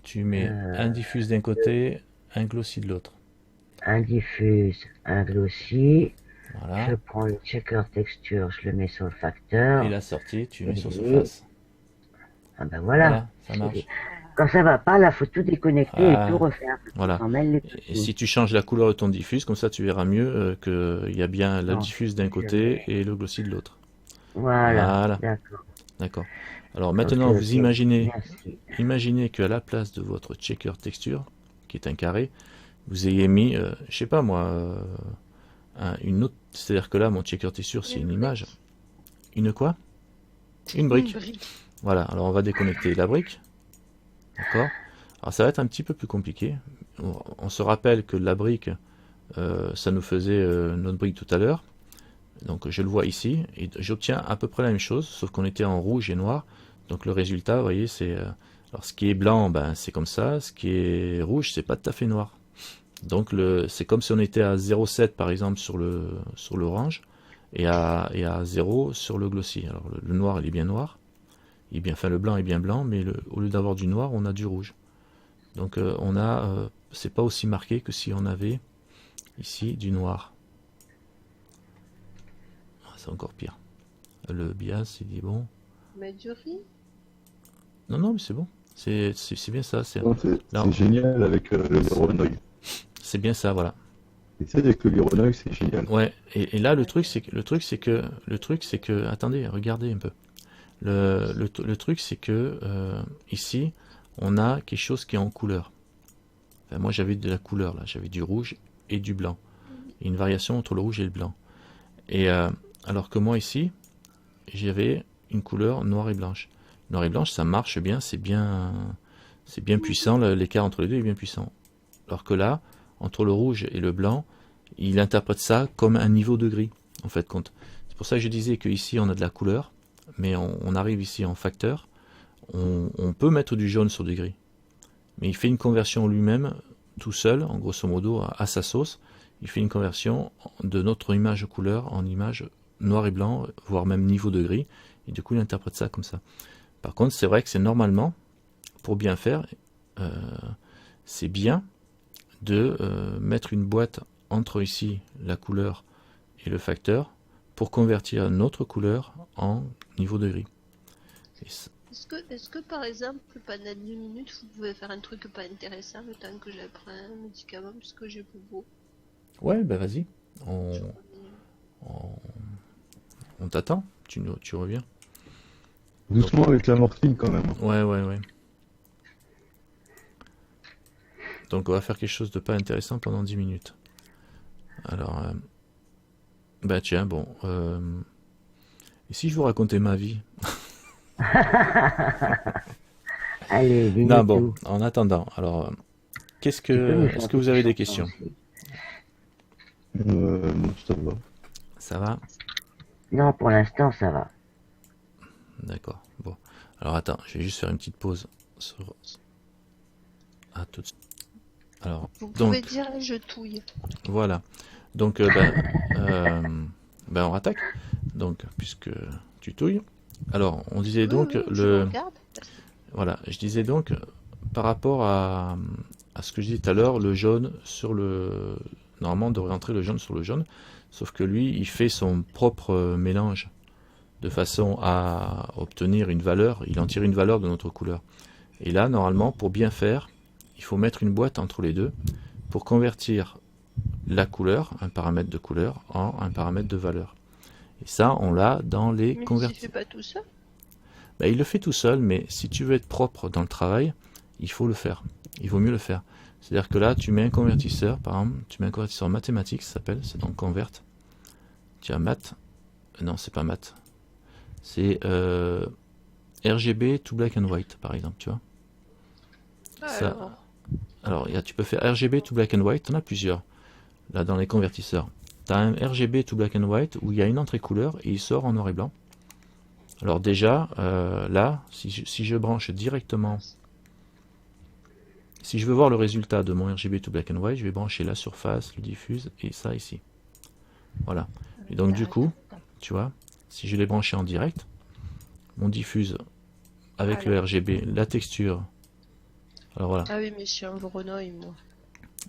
tu mets un diffuse d'un côté, un glossy de l'autre. Un diffuse, un glossy. Voilà. Je prends le checker texture, je le mets sur le facteur. Et la sortie, tu mets sur surface. Ah ben voilà. Ça marche. Quand ça va pas, là, faut tout déconnecter et tout refaire. Voilà. On mêle les Et petits. si tu changes la couleur de ton diffuse, comme ça tu verras mieux qu'il y a bien la Non, diffuse d'un côté et le glossy de l'autre. Voilà. D'accord. Alors maintenant, Ok, vous imaginez merci. qu'à la place de votre checker texture, qui est un carré, vous ayez mis, je sais pas moi, une autre. C'est-à-dire que là, mon checker texture, c'est une image. Une quoi? Une brique. Voilà, alors on va déconnecter la brique. D'accord? Alors ça va être un petit peu plus compliqué. On se rappelle que la brique, ça nous faisait notre brique tout à l'heure. Donc je le vois ici, et j'obtiens à peu près la même chose, sauf qu'on était en rouge et noir. Donc le résultat, vous voyez, c'est... alors ce qui est blanc, ben, c'est comme ça. Ce qui est rouge, c'est pas tout à fait noir. Donc c'est comme si on était à 0,7 par exemple sur l'orange, et à 0 sur le glossy. Alors le noir, il est bien noir. Enfin, le blanc est bien blanc, mais au lieu d'avoir du noir, on a du rouge. Donc c'est pas aussi marqué que si on avait ici du noir. C'est encore pire. Le bias, il dit bon. Mais du riz? Non, mais c'est bon. C'est bien ça. C'est génial avec le Voronoi. C'est bien ça, voilà. Et ça, avec le Voronoi, c'est génial. Ouais. Et là, le truc, c'est que, attendez, regardez un peu. Le truc, c'est que ici, on a quelque chose qui est en couleur. ben moi j'avais de la couleur là, j'avais du rouge et du blanc. Et une variation entre le rouge et le blanc. Et alors que moi ici, j'avais une couleur noire et blanche. Noir et blanche, ça marche bien, c'est bien puissant, l'écart entre les deux est bien puissant. Alors que là, entre le rouge et le blanc, il interprète ça comme un niveau de gris, en fait compte. C'est pour ça que je disais qu'ici on a de la couleur, mais on arrive ici en facteur, on peut mettre du jaune sur du gris. Mais il fait une conversion lui-même, tout seul, en grosso modo, à sa sauce. Il fait une conversion de notre image couleur en image noir et blanc, voire même niveau de gris. Et du coup, il interprète ça comme ça. Par contre, c'est vrai que c'est normalement, pour bien faire, c'est bien de mettre une boîte entre ici la couleur et le facteur pour convertir notre couleur en niveau de gris. Est-ce que par exemple, pendant 2 minutes, vous pouvez faire un truc pas intéressant le temps que je prends un médicament parce que j'ai bobo? Ouais, bah vas-y, on t'attend, tu reviens. Doucement avec la morphine quand même. Ouais. Donc on va faire quelque chose de pas intéressant pendant 10 minutes. Alors, bah tiens, bon, et si je vous racontais ma vie? Allez, dis-nous Non, bon, tout. en attendant, alors, Tu peux nous est-ce que chanter vous des avez des chansons questions? aussi. Non, ça va. Ça va? Non, pour l'instant, ça va. D'accord, bon. Alors attends, je vais juste faire une petite pause sur... Ah, tout de suite. Alors, Vous pouvez donc, dire je touille. voilà. Donc, on rattaque. Donc, puisque tu touilles. Alors, on disait donc Oui, je regarde. Voilà, je disais donc, par rapport à ce que je disais tout à l'heure, le jaune sur le... Normalement, on devrait entrer le jaune sur le jaune, sauf que lui, il fait son propre mélange de façon à obtenir une valeur, il en tire une valeur de notre couleur. Et là, normalement, pour bien faire, il faut mettre une boîte entre les deux pour convertir la couleur, un paramètre de couleur, en un paramètre de valeur. Et ça, on l'a dans les Mais convertis. il fait pas tout ça? Ben, il le fait tout seul, mais si tu veux être propre dans le travail, il faut le faire. Il vaut mieux le faire. C'est-à-dire que là, tu mets un convertisseur, par exemple, tu mets un convertisseur mathématique, ça s'appelle, c'est donc convert. Tu as math, non, c'est pas math, c'est RGB to black and white, par exemple, tu vois. Ça, alors, tu peux faire RGB to black and white, tu en as plusieurs, là, dans les convertisseurs. Tu as un RGB to black and white où il y a une entrée couleur et il sort en noir et blanc. Alors déjà, là, si je branche directement, si je veux voir le résultat de mon RGB to black and white, je vais brancher la surface, le diffuse et ça ici. Voilà. Et donc du coup, tu vois, si je l'ai branché en direct, mon diffuse avec le RGB, la texture. Alors voilà. Ah oui, mais je suis un grenouille, moi.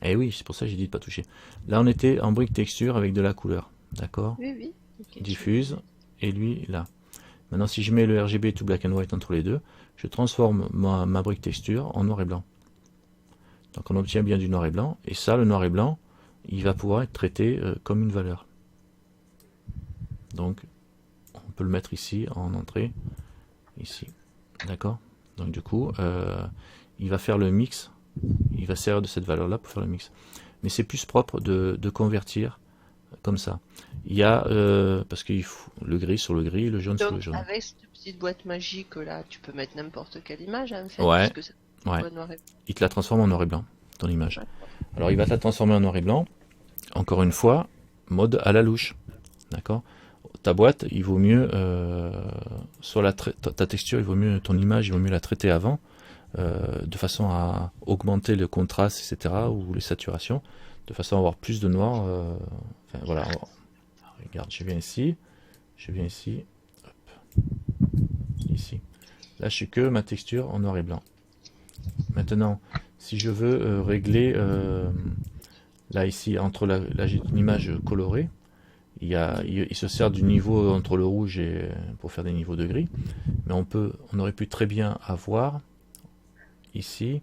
Et oui, c'est pour ça que j'ai dit de pas toucher. Là, on était en brique texture avec de la couleur. D'accord? Oui. Okay, diffuse, et lui, là. Maintenant, si je mets le RGB to black and white entre les deux, je transforme ma brique texture en noir et blanc. Donc on obtient bien du noir et blanc, et ça, le noir et blanc, il va pouvoir être traité comme une valeur. Donc, on peut le mettre ici, en entrée, ici. D'accord? Donc du coup, il va faire le mix, il va servir de cette valeur-là pour faire le mix. Mais c'est plus propre de convertir comme ça. Il y a, parce qu'il faut le gris sur le gris, le jaune sur le jaune. Avec cette petite boîte magique là, tu peux mettre n'importe quelle image en fait. Ouais, parce que ouais. Il te la transforme en noir et blanc, ton image. Ouais. Alors il va te la transformer en noir et blanc, encore une fois, mode à la louche. D'accord? Ta boîte, il vaut mieux, soit ta texture, il vaut mieux, ton image, il vaut mieux la traiter avant, de façon à augmenter le contraste, etc., ou les saturations, de façon à avoir plus de noir. Enfin, voilà. Regarde, je viens ici, hop, ici. Là, je suis que ma texture en noir et blanc. Maintenant, si je veux régler, là, ici, entre l'image colorée, il se sert du niveau entre le rouge et pour faire des niveaux de gris, mais on aurait pu très bien avoir ici.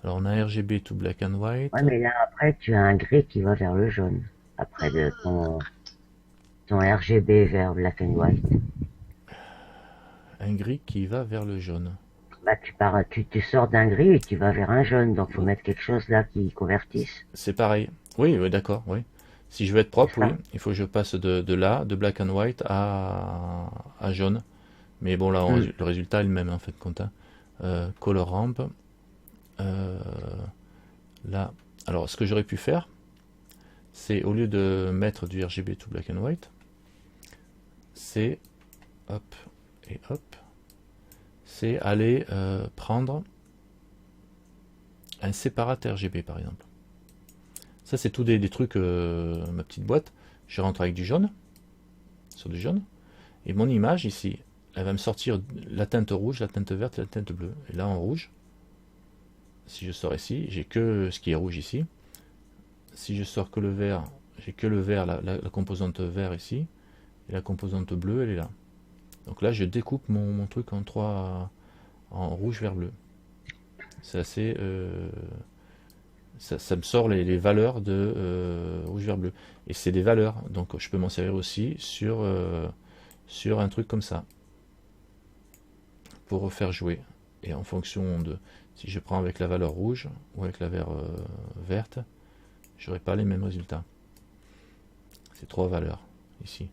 Alors on a RGB to black and white. Ouais, mais là après tu as un gris qui va vers le jaune. Après de ton RGB vers black and white. Un gris qui va vers le jaune. Bah, tu sors d'un gris et tu vas vers un jaune, donc faut mettre quelque chose là qui convertisse, C'est pareil. Oui, oui, d'accord, oui. Si je veux être c'est propre, oui, ça? il faut que je passe de là, de black and white à jaune. Mais bon, là, Hmm. le résultat est le même, en fait, compte. Hein. Color ramp. euh, là. Alors, ce que j'aurais pu faire, c'est au lieu de mettre du RGB to black and white, c'est hop et hop, c'est aller prendre un séparat RGB par exemple. Ça c'est tout des trucs, ma petite boîte, je rentre avec du jaune, sur du jaune, et mon image ici, elle va me sortir la teinte rouge, la teinte verte et la teinte bleue. Et là en rouge, si je sors ici, j'ai que ce qui est rouge ici. Si je sors que le vert, j'ai que le vert, la composante vert ici, et la composante bleue elle est là. Donc là je découpe mon truc en trois, en rouge, vert, bleu. C'est assez... ça me sort les valeurs de rouge, vert, bleu. Et c'est des valeurs, donc je peux m'en servir aussi sur un truc comme ça, pour refaire jouer. Et en fonction de... Si je prends avec la valeur rouge ou avec la valeur verte, j'aurai pas les mêmes résultats. C'est trois valeurs ici.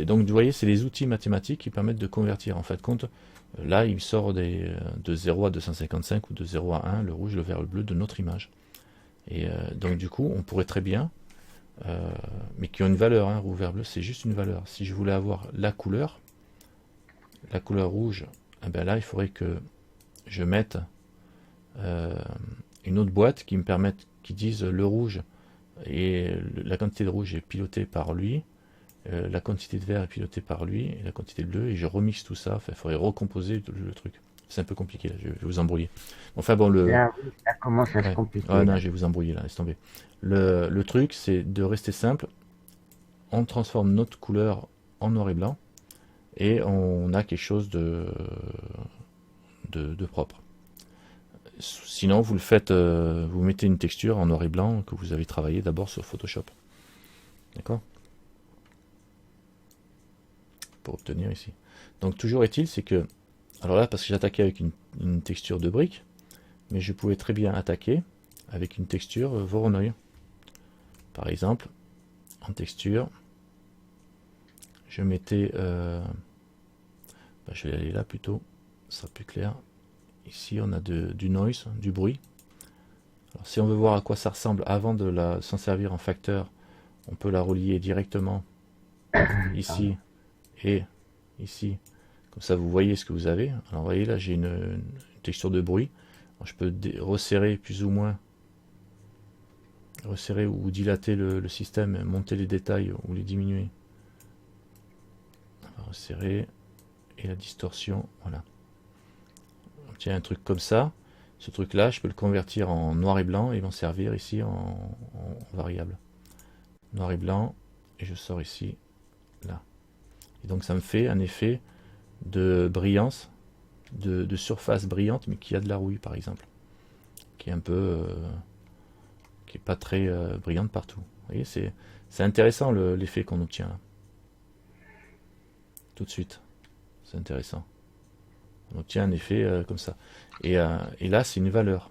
Donc vous voyez, c'est les outils mathématiques qui permettent de convertir. En fait, compte, là il sort de 0 à 255 ou de 0 à 1, le rouge, le vert, le bleu de notre image. Et donc du coup, on pourrait très bien, mais qui ont une valeur, hein, rouge, vert, bleu, c'est juste une valeur. Si je voulais avoir la couleur rouge, eh ben là il faudrait que je mette une autre boîte qui me permette, qui dise le rouge et la quantité de rouge est pilotée par lui, la quantité de vert est pilotée par lui et la quantité de bleu, et je remixe tout ça. Enfin, il faudrait recomposer le truc. C'est un peu compliqué là, je vais vous embrouiller. Enfin bon, Là, oui, ça commence à se ouais. Ah compliquer, non, là. je vais vous embrouiller là, laisse tomber. Le truc, c'est de rester simple. On transforme notre couleur en noir et blanc et on a quelque chose de propre. Sinon, vous le faites, vous mettez une texture en noir et blanc que vous avez travaillé d'abord sur Photoshop. D'accord? Pour obtenir ici. Donc toujours est-il, c'est que, alors là, parce que j'attaquais avec une texture de brique, mais je pouvais très bien attaquer avec une texture Voronoi. Par exemple, en texture, je mettais, je vais aller là plutôt, ça sera plus clair. Ici, on a du noise, du bruit. Alors, si on veut voir à quoi ça ressemble avant de s'en servir en facteur, on peut la relier directement ici et ici. Comme ça, vous voyez ce que vous avez. Alors, vous voyez là, j'ai une texture de bruit. Alors, je peux resserrer plus ou moins, resserrer ou dilater le système, monter les détails ou les diminuer. On va resserrer et la distorsion, voilà. On obtient un truc comme ça. Ce truc là, je peux le convertir en noir et blanc et m'en servir ici en variable. Noir et blanc, et je sors ici, là. Et donc ça me fait un effet de brillance, de surface brillante, mais qui a de la rouille par exemple. Qui est un peu... qui est pas très brillante partout. Vous voyez, c'est intéressant l'effet qu'on obtient là. Tout de suite. C'est intéressant. On obtient un effet comme ça. Et là, c'est une valeur.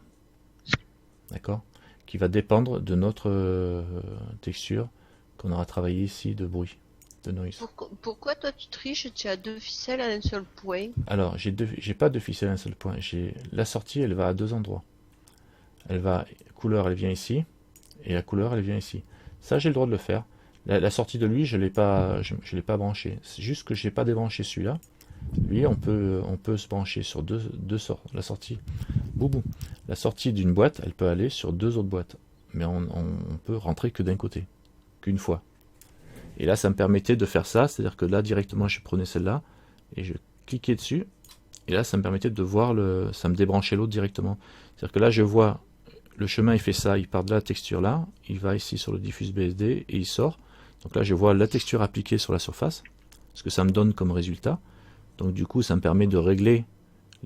D'accord? Qui va dépendre de notre texture qu'on aura travaillé ici de bruit, de noise. Pourquoi toi tu triches, tu as deux ficelles à un seul point? Alors, j'ai pas de ficelle à un seul point. La sortie, elle va à deux endroits. Couleur, elle vient ici, et la couleur, elle vient ici. Ça, j'ai le droit de le faire. La sortie de lui, je l'ai pas branché. C'est juste que j'ai pas débranché celui-là. Lui, on peut se brancher sur deux sortes. La sortie, boubou. La sortie d'une boîte, elle peut aller sur deux autres boîtes, mais on peut rentrer que d'un côté, qu'une fois. Et là, ça me permettait de faire ça, c'est-à-dire que là, directement, je prenais celle-là et je cliquais dessus. Et là, ça me permettait de voir ça me débranchait l'autre directement. C'est-à-dire que là, je vois le chemin, il fait ça, il part de la texture là, il va ici sur le diffuse BSD et il sort. Donc là, je vois la texture appliquée sur la surface, ce que ça me donne comme résultat. Donc du coup, ça me permet de régler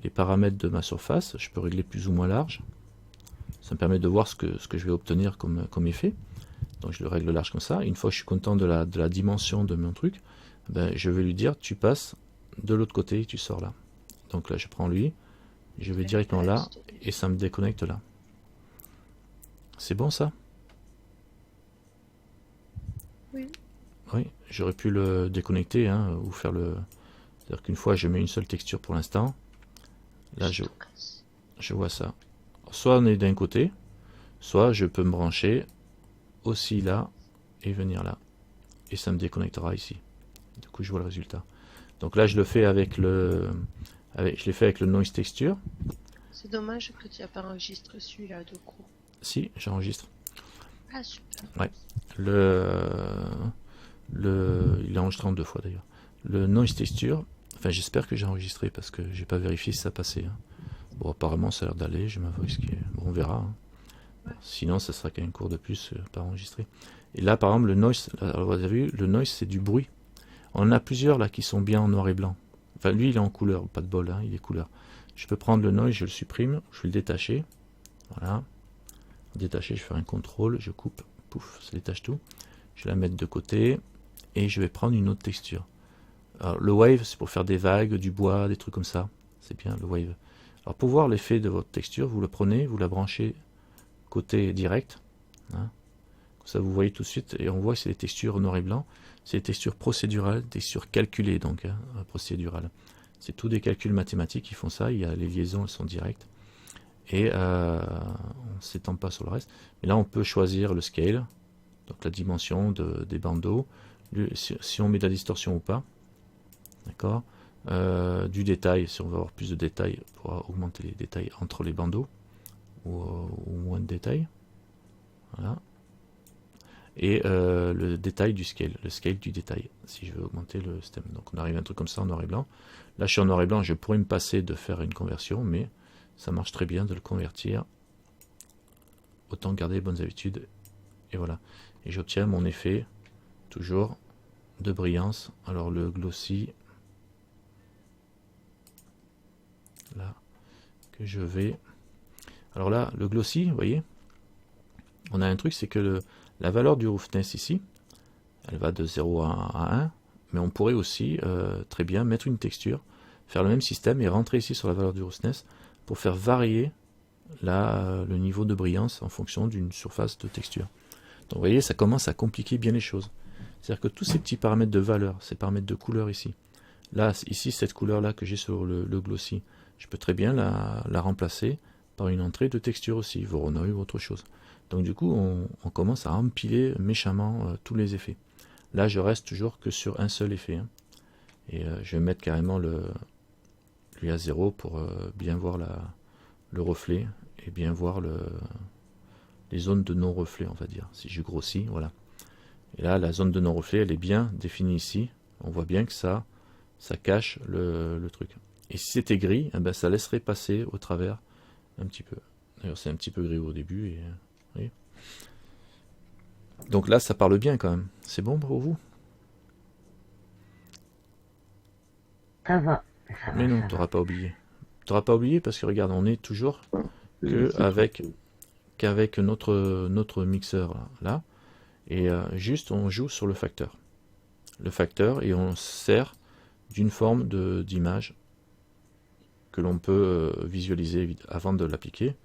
les paramètres de ma surface. Je peux régler plus ou moins large. Ça me permet de voir ce que je vais obtenir comme effet. Donc je le règle large comme ça. Une fois que je suis content de la dimension de mon truc, ben, je vais lui dire, tu passes de l'autre côté et tu sors là. Donc là, je prends lui, Je vais directement là et ça me déconnecte là. C'est bon ça? Oui. Oui, j'aurais pu le déconnecter hein, ou faire le... C'est-à-dire qu'une fois je mets une seule texture pour l'instant. Là je vois ça. Soit on est d'un côté, soit je peux me brancher aussi là et venir là. Et ça me déconnectera ici. Du coup je vois le résultat. Donc là je le fais avec le... je l'ai fait avec le noise texture. C'est dommage que tu n'as pas enregistré celui-là de coup. Si, j'enregistre. Ah super. Ouais. Il est enregistré en 2 fois d'ailleurs. Le noise texture, enfin j'espère que j'ai enregistré parce que j'ai pas vérifié si ça passait. Hein. Bon apparemment ça a l'air d'aller, j'ai ma voix qui est... Bon on verra. Hein. Ouais. Sinon ça sera qu'un cours de plus pas enregistré. Et là par exemple le noise, alors, vous avez vu, le noise c'est du bruit. On en a plusieurs là qui sont bien en noir et blanc. Enfin lui il est en couleur, pas de bol, hein, il est couleur. Je peux prendre le noise, je le supprime, je vais le détacher. Voilà. Détacher, je fais un contrôle, je coupe, pouf, ça détache tout. Je vais la mettre de côté et je vais prendre une autre texture. Alors, le wave, c'est pour faire des vagues, du bois, des trucs comme ça. C'est bien le wave. Alors pour voir l'effet de votre texture, vous le prenez, vous la branchez côté direct. Hein. Comme ça vous voyez tout de suite et on voit que c'est des textures noir et blanc. C'est des textures procédurales, textures calculées donc, hein, procédurales. C'est tous des calculs mathématiques qui font ça, il y a les liaisons, elles sont directes. Et on ne s'étend pas sur le reste. Mais là on peut choisir le scale, donc la dimension des bandeaux, si on met de la distorsion ou pas. D'accord. Du détail, si on veut avoir plus de détails, on pourra augmenter les détails entre les bandeaux ou moins de détails. Voilà. Et le détail du scale, le scale du détail, si je veux augmenter le stem. Donc on arrive à un truc comme ça en noir et blanc. Là je suis en noir et blanc, je pourrais me passer de faire une conversion, mais ça marche très bien de le convertir. Autant garder les bonnes habitudes. Et voilà. Et j'obtiens mon effet, toujours, de brillance. Alors le glossy, là, que je vais... Alors là, le glossy, vous voyez, on a un truc, c'est que la valeur du roughness ici, elle va de 0 à 1, mais on pourrait aussi très bien mettre une texture, faire le même système et rentrer ici sur la valeur du roughness pour faire varier le niveau de brillance en fonction d'une surface de texture. Donc vous voyez, ça commence à compliquer bien les choses. C'est-à-dire que tous ces petits paramètres de valeur, ces paramètres de couleur ici, là, ici, cette couleur-là que j'ai sur le glossy, je peux très bien la remplacer par une entrée de texture aussi, Voronoi ou autre chose. Donc du coup, on commence à empiler méchamment tous les effets. Là, je reste toujours que sur un seul effet. Hein. Et je vais mettre carrément lui à 0 pour bien voir le reflet et bien voir les zones de non-reflet, on va dire. Si je grossis, voilà. Et là, la zone de non-reflet, elle est bien définie ici. On voit bien que ça cache le truc. Et si c'était gris, eh ben, ça laisserait passer au travers un petit peu. D'ailleurs, c'est un petit peu gris au début. Et, oui. Donc là, ça parle bien quand même. C'est bon pour vous? Ça va. Mais non, tu n'auras pas oublié. Tu n'auras pas oublié parce que regarde, on est toujours qu'avec notre mixeur là. Et juste, on joue sur le facteur. Le facteur, et on sert d'une forme d'image que l'on peut visualiser avant de l'appliquer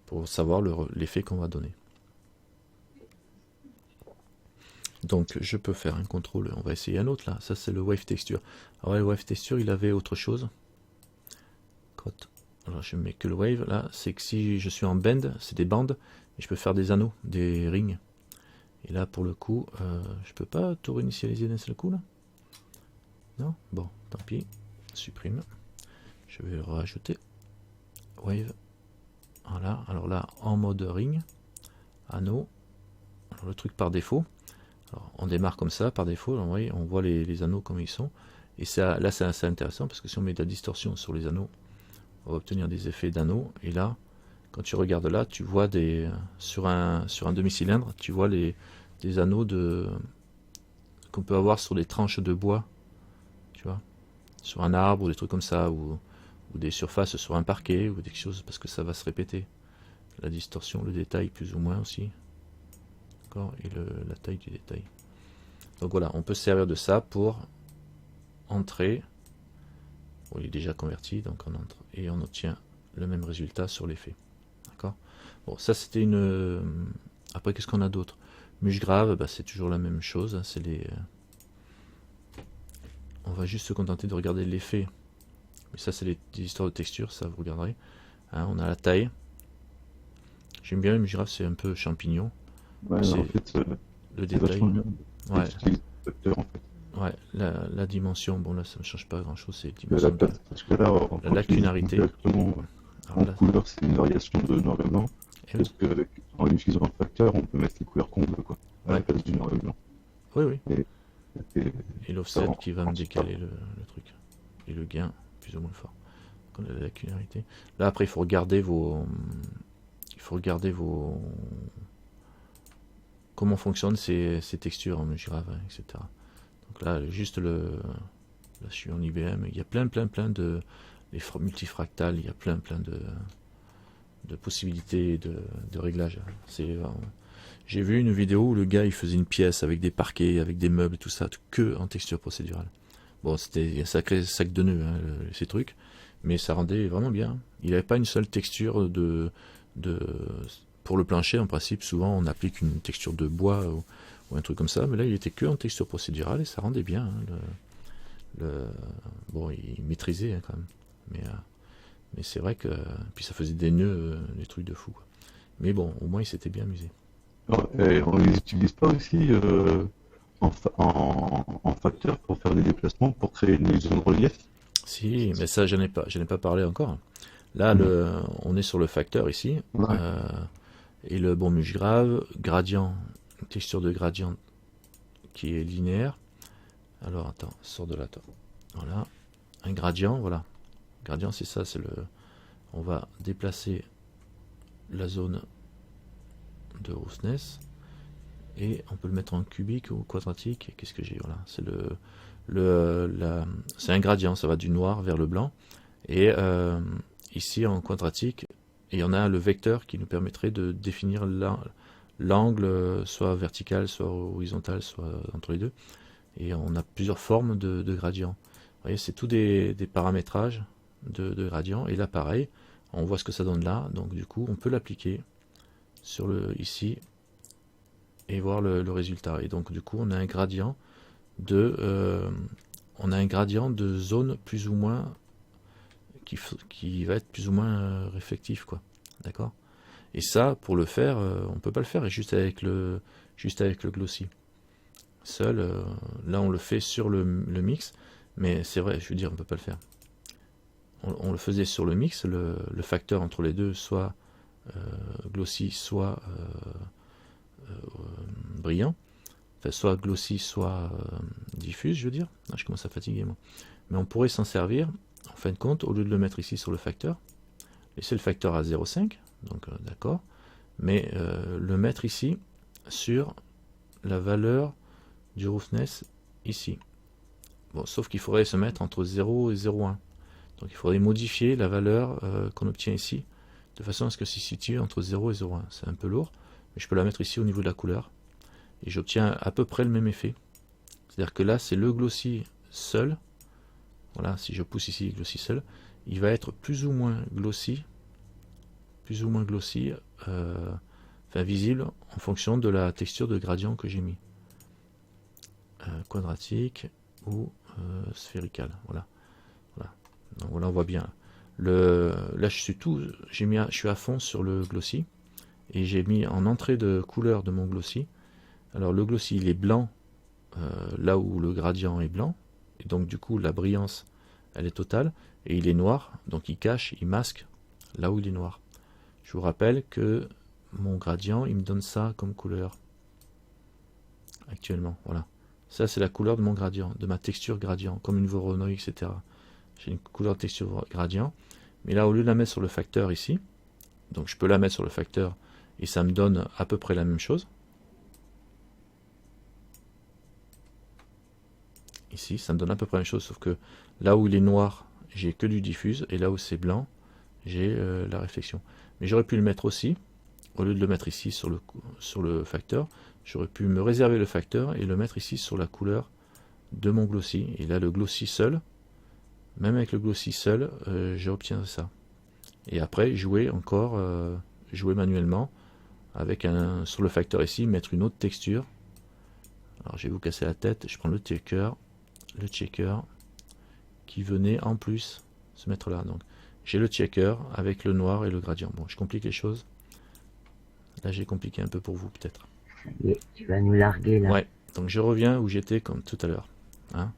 pour savoir l'effet qu'on va donner. Donc je peux faire un contrôle, on va essayer un autre là, ça c'est le wave texture. Alors le wave texture il avait autre chose. Alors je mets que le wave là, c'est que si je suis en bend, c'est des bandes, et je peux faire des anneaux, des rings. Et là pour le coup, je peux pas tout réinitialiser d'un seul coup là. Non? Bon, tant pis, supprime. Je vais le rajouter. Wave. Voilà, alors là en mode ring, anneau. Alors le truc par défaut. Alors, on démarre comme ça par défaut, on voit les anneaux comme ils sont. Et ça, là c'est assez intéressant parce que si on met de la distorsion sur les anneaux, on va obtenir des effets d'anneaux. Et là, quand tu regardes là, tu vois sur un demi-cylindre, tu vois des anneaux qu'on peut avoir sur des tranches de bois, tu vois, sur un arbre ou des trucs comme ça, ou des surfaces sur un parquet ou des choses parce que ça va se répéter. La distorsion, le détail plus ou moins aussi. Et la taille du détail. Donc voilà, on peut se servir de ça pour entrer. Bon, il est déjà converti, donc on entre et on obtient le même résultat sur l'effet. D'accord. Bon, ça c'était une... Après, qu'est-ce qu'on a d'autre? Mûche-grave, bah, c'est toujours la même chose. Hein, c'est les... On va juste se contenter de regarder l'effet. Mais ça, c'est des histoires de texture, ça vous regarderez. Hein, on a la taille. J'aime bien les mûche-grave, c'est un peu champignon. Ouais, C'est en fait, le c'est détail. vachement bien. Ouais, Tu utilises le facteur, en fait. ouais, la dimension, bon là ça ne change pas grand chose, c'est La dimension de... parce que là, quand tu dis lacunarité. directement Alors en là, couleur, c'est une variation de noir et blanc. et oui, Parce qu'en utilisant un facteur, on peut mettre les couleurs qu'on veut, quoi, à la ouais, place du noir et blanc. oui, oui. Et, et Et l'offset qui va me décaler le truc. Et le gain, plus ou moins fort. Donc on a la lacunarité. Là après il faut regarder vos... Il faut regarder vos... Comment fonctionnent ces textures en mûche-grave, hein, etc. Donc là, juste le... Là je suis en IBM, il y a plein de... Les multifractales, il y a plein de possibilités de réglages. J'ai vu une vidéo où le gars il faisait une pièce avec des parquets, avec des meubles et tout ça, que en texture procédurale. Bon, c'était un sacré sac de nœuds, hein, ces trucs, mais ça rendait vraiment bien. Il n'avait pas une seule texture pour le plancher, en principe, souvent on applique une texture de bois ou un truc comme ça, mais là il était que en texture procédurale et ça rendait bien. Hein, bon, il maîtrisait hein, quand même, mais c'est vrai que puis ça faisait des nœuds, des trucs de fou. Quoi. Mais bon, au moins il s'était bien amusé. et on les utilise pas aussi en facteur pour faire des déplacements, pour créer une illusion de relief. Si, mais ça, j'en ai pas parlé encore. Là, on est sur le facteur ici. Ouais. Et le bon mûche-grave, gradient, une texture de gradient qui est linéaire. Alors, attends, sort de là. Voilà. Un gradient, voilà. Gradient, c'est ça, on va déplacer la zone de roughness. Et on peut le mettre en cubique ou quadratique. Qu'est-ce que j'ai? Voilà, c'est c'est un gradient, ça va du noir vers le blanc. Et ici en quadratique, et on a le vecteur qui nous permettrait de définir l'angle, soit vertical, soit horizontal, soit entre les deux. Et on a plusieurs formes de gradients. Vous voyez, c'est tout des paramétrages de gradients. Et là, pareil, on voit ce que ça donne là. Donc du coup, on peut l'appliquer sur ici et voir le résultat. Et donc du coup, on a un gradient de zone plus ou moins qui va être plus ou moins réflectif, quoi. D'accord. Et ça, pour le faire, on peut pas le faire juste avec le glossy. Seul, là on le fait sur le mix, mais c'est vrai, je veux dire, on peut pas le faire. On le faisait sur le mix, le facteur entre les deux, soit glossy, soit brillant, enfin, soit glossy, soit diffuse, je veux dire. Ah, je commence à fatiguer moi. Mais on pourrait s'en servir, en fin de compte, au lieu de le mettre ici sur le facteur, laisser le facteur à 0,5, donc d'accord, mais le mettre ici sur la valeur du roughness ici. Bon, sauf qu'il faudrait se mettre entre 0 et 0,1. Donc il faudrait modifier la valeur qu'on obtient ici, de façon à ce que ça se situe entre 0 et 0,1. C'est un peu lourd, mais je peux la mettre ici au niveau de la couleur, et j'obtiens à peu près le même effet. C'est-à-dire que là, c'est le glossy seul. Voilà, si je pousse ici glossy seul, il va être plus ou moins glossy, enfin visible en fonction de la texture de gradient que j'ai mis. Quadratique ou sphérical. Voilà. Donc voilà, on voit bien. Là, je suis à fond sur le glossy et j'ai mis en entrée de couleur de mon glossy. Alors le glossy, il est blanc là où le gradient est blanc, et donc du coup la brillance elle est totale, et il est noir, donc il cache, il masque là où il est noir. Je vous rappelle que mon gradient il me donne ça comme couleur actuellement. Voilà, ça c'est la couleur de mon gradient, de ma texture gradient, comme une Voronoi, etc. J'ai une couleur de texture gradient, mais là au lieu de la mettre sur le facteur ici, donc je peux la mettre sur le facteur et ça me donne à peu près la même chose. Ici, ça me donne à peu près la même chose, sauf que là où il est noir, j'ai que du diffuse, et là où c'est blanc, j'ai la réflexion. Mais j'aurais pu le mettre aussi, au lieu de le mettre ici sur le facteur, j'aurais pu me réserver le facteur et le mettre ici sur la couleur de mon glossy. Et là, le glossy seul, même avec le glossy seul, j'obtiens ça. Et après, jouer encore, jouer manuellement avec sur le facteur ici, mettre une autre texture. Alors je vais vous casser la tête, je prends le checker qui venait en plus se mettre là. Donc j'ai le checker avec le noir et le gradient. Bon, je complique les choses. Là j'ai compliqué un peu pour vous peut-être. Ça y est, tu vas nous larguer là. Ouais, donc je reviens où j'étais comme tout à l'heure. Hein.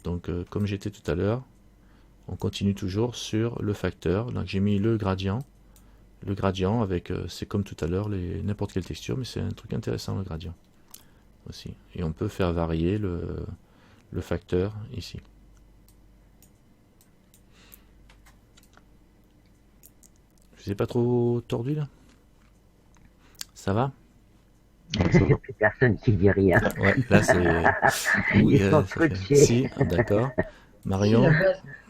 Donc comme j'étais tout à l'heure, on continue toujours sur le facteur. Donc j'ai mis le gradient avec, c'est comme tout à l'heure, n'importe quelle texture, mais c'est un truc intéressant le gradient aussi. Et on peut faire varier le facteur ici. Je sais pas trop tordu là? Ça va? Il n'y a plus personne qui dit rien. Ouais, là c'est... Oui, Ils sont ça fait- scotchés. Si, d'accord. Si, Marion?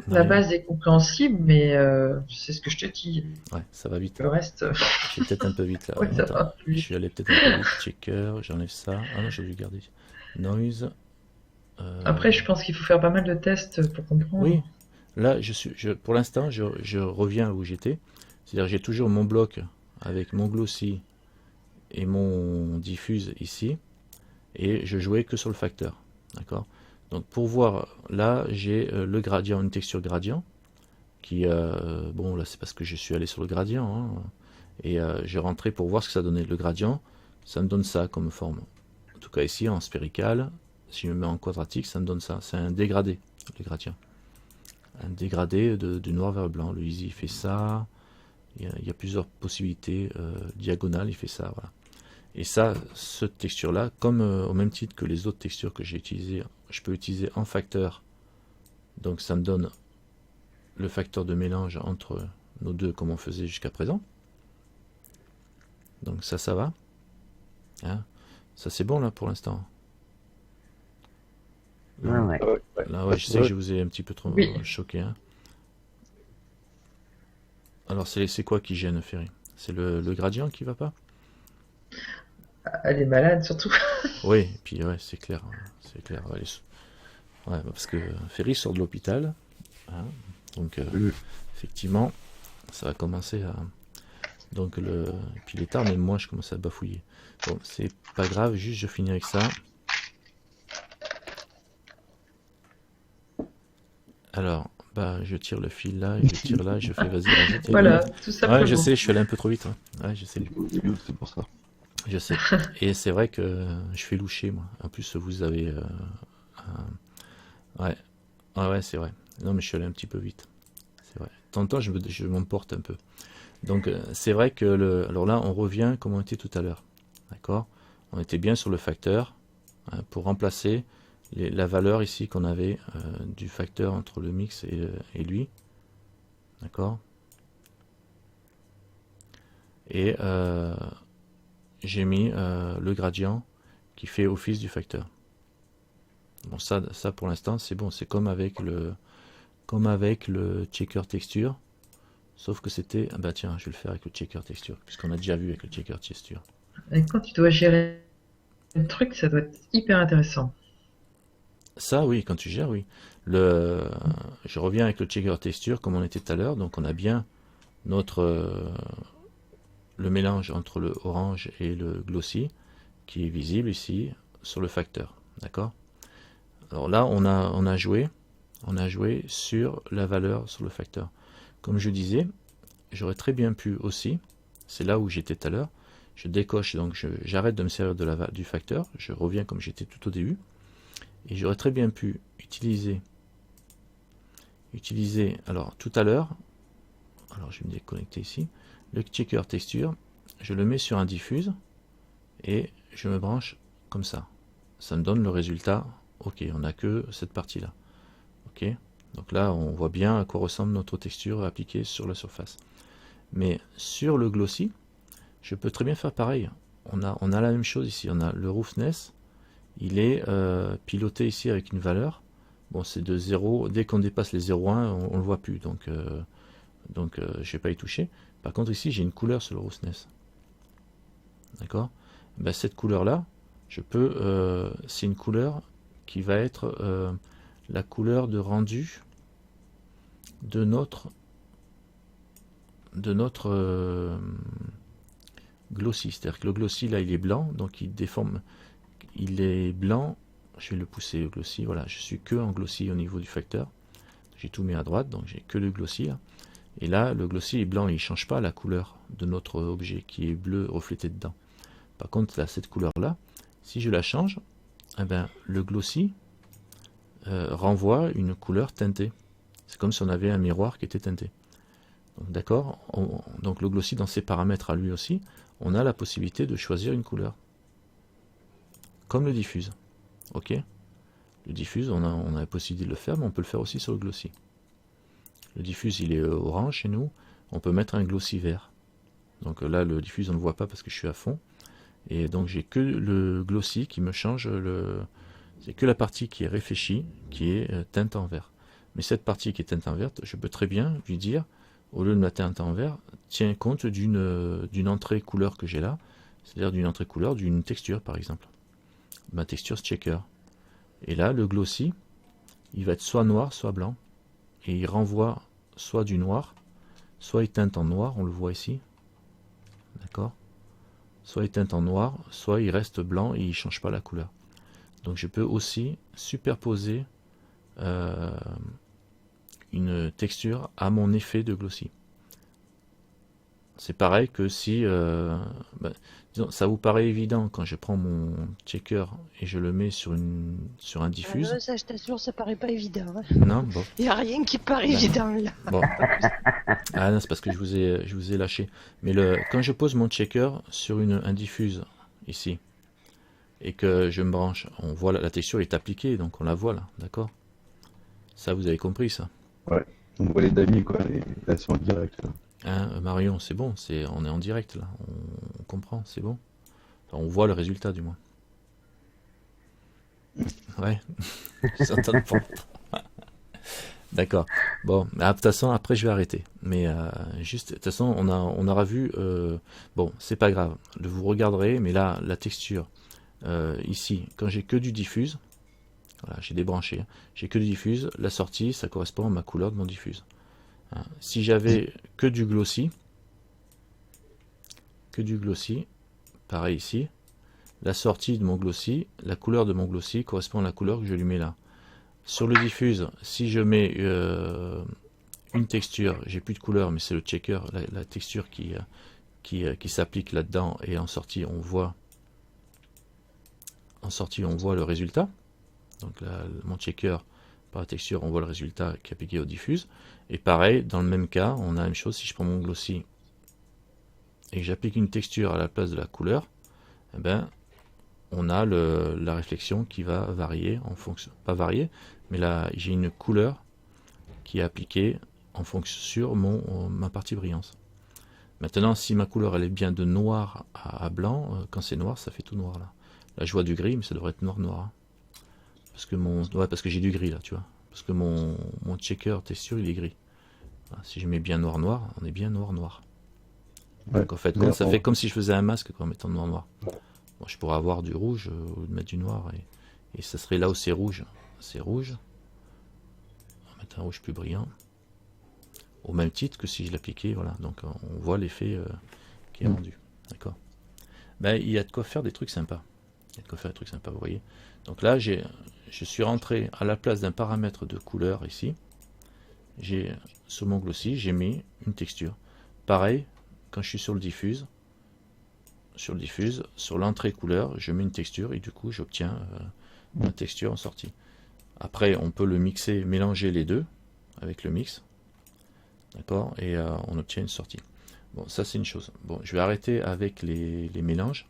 la base est compréhensible, mais c'est ce que je te dis. Ouais, ça va vite. Le reste, Je suis peut-être un peu vite là. ouais, ça Attends, va plus je vite. suis allé peut-être un peu vite. Checker, j'enlève ça. Ah non, j'ai dû garder. Noise. Après, je pense qu'il faut faire pas mal de tests pour comprendre. Oui, là, pour l'instant, je reviens où j'étais. C'est-à-dire, j'ai toujours mon bloc avec mon glossy et mon diffuse ici. Et je jouais que sur le facteur. D'accord? Donc, pour voir, là, j'ai le gradient, une texture gradient. Qui, bon, là, c'est parce que je suis allé sur le gradient. Hein, et j'ai rentré pour voir ce que ça donnait. Le gradient, ça me donne ça comme forme. En tout cas, ici, en sphérical. Si je me mets en quadratique, ça me donne ça. C'est un dégradé, le gradient. Un dégradé du noir vers le blanc. Le Easy, il fait ça. Il y a plusieurs possibilités. Diagonale, il fait ça. Voilà. Et ça, cette texture-là, comme au même titre que les autres textures que j'ai utilisées, je peux utiliser en facteur. Donc ça me donne le facteur de mélange entre nos deux, comme on faisait jusqu'à présent. Donc ça va. Hein, ça c'est bon là pour l'instant. Ouais, ouais. Là, ouais, je sais que je vous ai un petit peu trop choqué. Hein. Alors, c'est quoi qui gêne, Ferry? C'est le gradient qui va pas? Elle est malade, surtout. Oui, et puis ouais, c'est clair. C'est clair. Ouais, ouais, parce que Ferry sort de l'hôpital. Hein, donc, effectivement, ça va commencer à... Donc, et puis il est tard, même moi, je commence à bafouiller. Bon, c'est pas grave, juste je finis avec ça. Alors, bah, je tire le fil là, je tire là, je fais vas-y, vas-y. Voilà, tout simplement. Ouais, je sais, je suis allé un peu trop vite. Ouais, ouais je sais. C'est pour ça. Je sais. Et c'est vrai que je fais loucher, moi. En plus, vous avez... Ouais. Ah ouais, c'est vrai. Non, mais je suis allé un petit peu vite. C'est vrai. De temps en temps, je m'emporte un peu. Donc, c'est vrai que... Alors là, on revient comme on était tout à l'heure. D'accord? On était bien sur le facteur hein, pour remplacer la valeur ici qu'on avait du facteur entre le mix et lui. D'accord? Et j'ai mis le gradient qui fait office du facteur. Bon, ça pour l'instant, c'est bon. C'est comme avec le checker texture. Sauf que c'était... Ah bah tiens, je vais le faire avec le checker texture. Puisqu'on a déjà vu avec le checker texture. Et quand tu dois gérer le truc, ça doit être hyper intéressant. Ça, oui, quand tu gères, oui. Je reviens avec le checker texture comme on était tout à l'heure. Donc on a bien le mélange entre le orange et le glossy qui est visible ici sur le facteur. D'accord? Alors là, on a joué sur la valeur sur le facteur. Comme je disais, j'aurais très bien pu aussi, c'est là où j'étais tout à l'heure, je décoche, donc j'arrête de me servir du facteur, je reviens comme j'étais tout au début, et j'aurais très bien pu utiliser, alors tout à l'heure, alors je vais me déconnecter ici, le checker texture, je le mets sur un diffuse, et je me branche comme ça. Ça me donne le résultat, ok, on n'a que cette partie-là. Ok, donc là on voit bien à quoi ressemble notre texture appliquée sur la surface. Mais sur le glossy, je peux très bien faire pareil. On a la même chose ici, on a le roughness, il est piloté ici avec une valeur. Bon, c'est de 0, dès qu'on dépasse les 0,1, on le voit plus, donc je ne vais pas y toucher. Par contre ici j'ai une couleur sur le roughness. D'accord? Ben, cette couleur-là, je peux, c'est une couleur qui va être la couleur de rendu de notre glossy. C'est-à-dire que le glossy, là, il est blanc, donc il déforme. Il est blanc. Je vais le pousser au glossy. Voilà, je suis que en glossy au niveau du facteur. J'ai tout mis à droite, donc j'ai que le glossy là. Et là, le glossy est blanc, il ne change pas la couleur de notre objet qui est bleu reflété dedans. Par contre, là, cette couleur-là, si je la change, eh ben, le glossy renvoie une couleur teintée. C'est comme si on avait un miroir qui était teinté. D'accord. Donc le glossy, dans ses paramètres à lui aussi, on a la possibilité de choisir une couleur. Comme le diffuse. Ok. Le diffuse, on a la possibilité de le faire, mais on peut le faire aussi sur le glossy. Le diffuse, il est orange chez nous. On peut mettre un glossy vert. Donc là, le diffuse, on ne le voit pas parce que je suis à fond. Et donc j'ai que le glossy qui me change c'est que la partie qui est réfléchie, qui est teinte en vert. Mais cette partie qui est teinte en vert, je peux très bien lui dire, au lieu de la teinte en vert, tiens compte d'une entrée couleur que j'ai là, c'est-à-dire d'une entrée couleur d'une texture par exemple. Ma texture checker. Et là, le glossy, il va être soit noir, soit blanc. Et il renvoie soit du noir, soit il teinte en noir, on le voit ici. D'accord? Soit il teinte en noir, soit il reste blanc et il ne change pas la couleur. Donc je peux aussi superposer une texture à mon effet de glossy. C'est pareil que si, disons, ça vous paraît évident quand je prends mon checker et je le mets sur un diffuse. Ça, je t'assure, ça paraît pas évident. Hein. Non, bon. Il n'y a rien qui paraît évident là. Bon. Ah non, c'est parce que je vous ai lâché. Mais quand je pose mon checker sur un diffuse ici et que je me branche, on voit la texture est appliquée, donc on la voit là, d'accord? Ça, vous avez compris ça? Ouais, on voit les damiers quoi, là c'est en direct. Là. Hein, Marion, c'est bon, on est en direct là, on comprend, c'est bon. Enfin, on voit le résultat du moins. Ouais, certaines fois. D'accord. Bon, de toute façon, après je vais arrêter. Mais juste, de toute façon, on aura vu. Bon, c'est pas grave. Vous regarderez, mais là, la texture ici, quand j'ai que du diffuse, voilà, j'ai débranché. Hein, j'ai que du diffuse. La sortie, ça correspond à ma couleur de mon diffuse. Hein, si j'avais que du glossy, pareil ici. La sortie de mon glossy, la couleur de mon glossy correspond à la couleur que je lui mets là. Sur le diffuse, si je mets une texture, j'ai plus de couleur, mais c'est le checker, la texture qui s'applique là-dedans, et en sortie on voit le résultat. Donc là, mon checker par la texture, on voit le résultat qui est appliqué au diffuse. Et pareil, dans le même cas, on a la même chose. Si je prends mon glossy et que j'applique une texture à la place de la couleur, eh ben on a la réflexion qui va varier en fonction, pas varier, mais là j'ai une couleur qui est appliquée en fonction sur ma partie brillance. Maintenant, si ma couleur elle est bien de noir à blanc, quand c'est noir, ça fait tout noir là. Là je vois du gris, mais ça devrait être noir. Hein. Parce que j'ai du gris là, tu vois. Parce que mon checker texture il est gris. Voilà, si je mets bien noir, on est bien noir. Ouais, donc en fait, ça fait comme si je faisais un masque quoi, en mettant noir. Bon, je pourrais avoir du rouge ou mettre du noir et ça serait là où c'est rouge. C'est rouge. On va mettre un rouge plus brillant. Au même titre que si je l'appliquais, voilà. Donc on voit l'effet qui est rendu. D'accord. Ben, il y a de quoi faire des trucs sympas. Vous voyez. Donc là, je suis rentré à la place d'un paramètre de couleur ici. Sur mon glossy, j'ai mis une texture. Pareil, quand je suis sur le diffuse, sur l'entrée couleur, je mets une texture et du coup j'obtiens une texture en sortie. Après on peut le mixer, mélanger les deux avec le mix, d'accord, et on obtient une sortie. Bon, ça c'est une chose. Bon, je vais arrêter avec les mélanges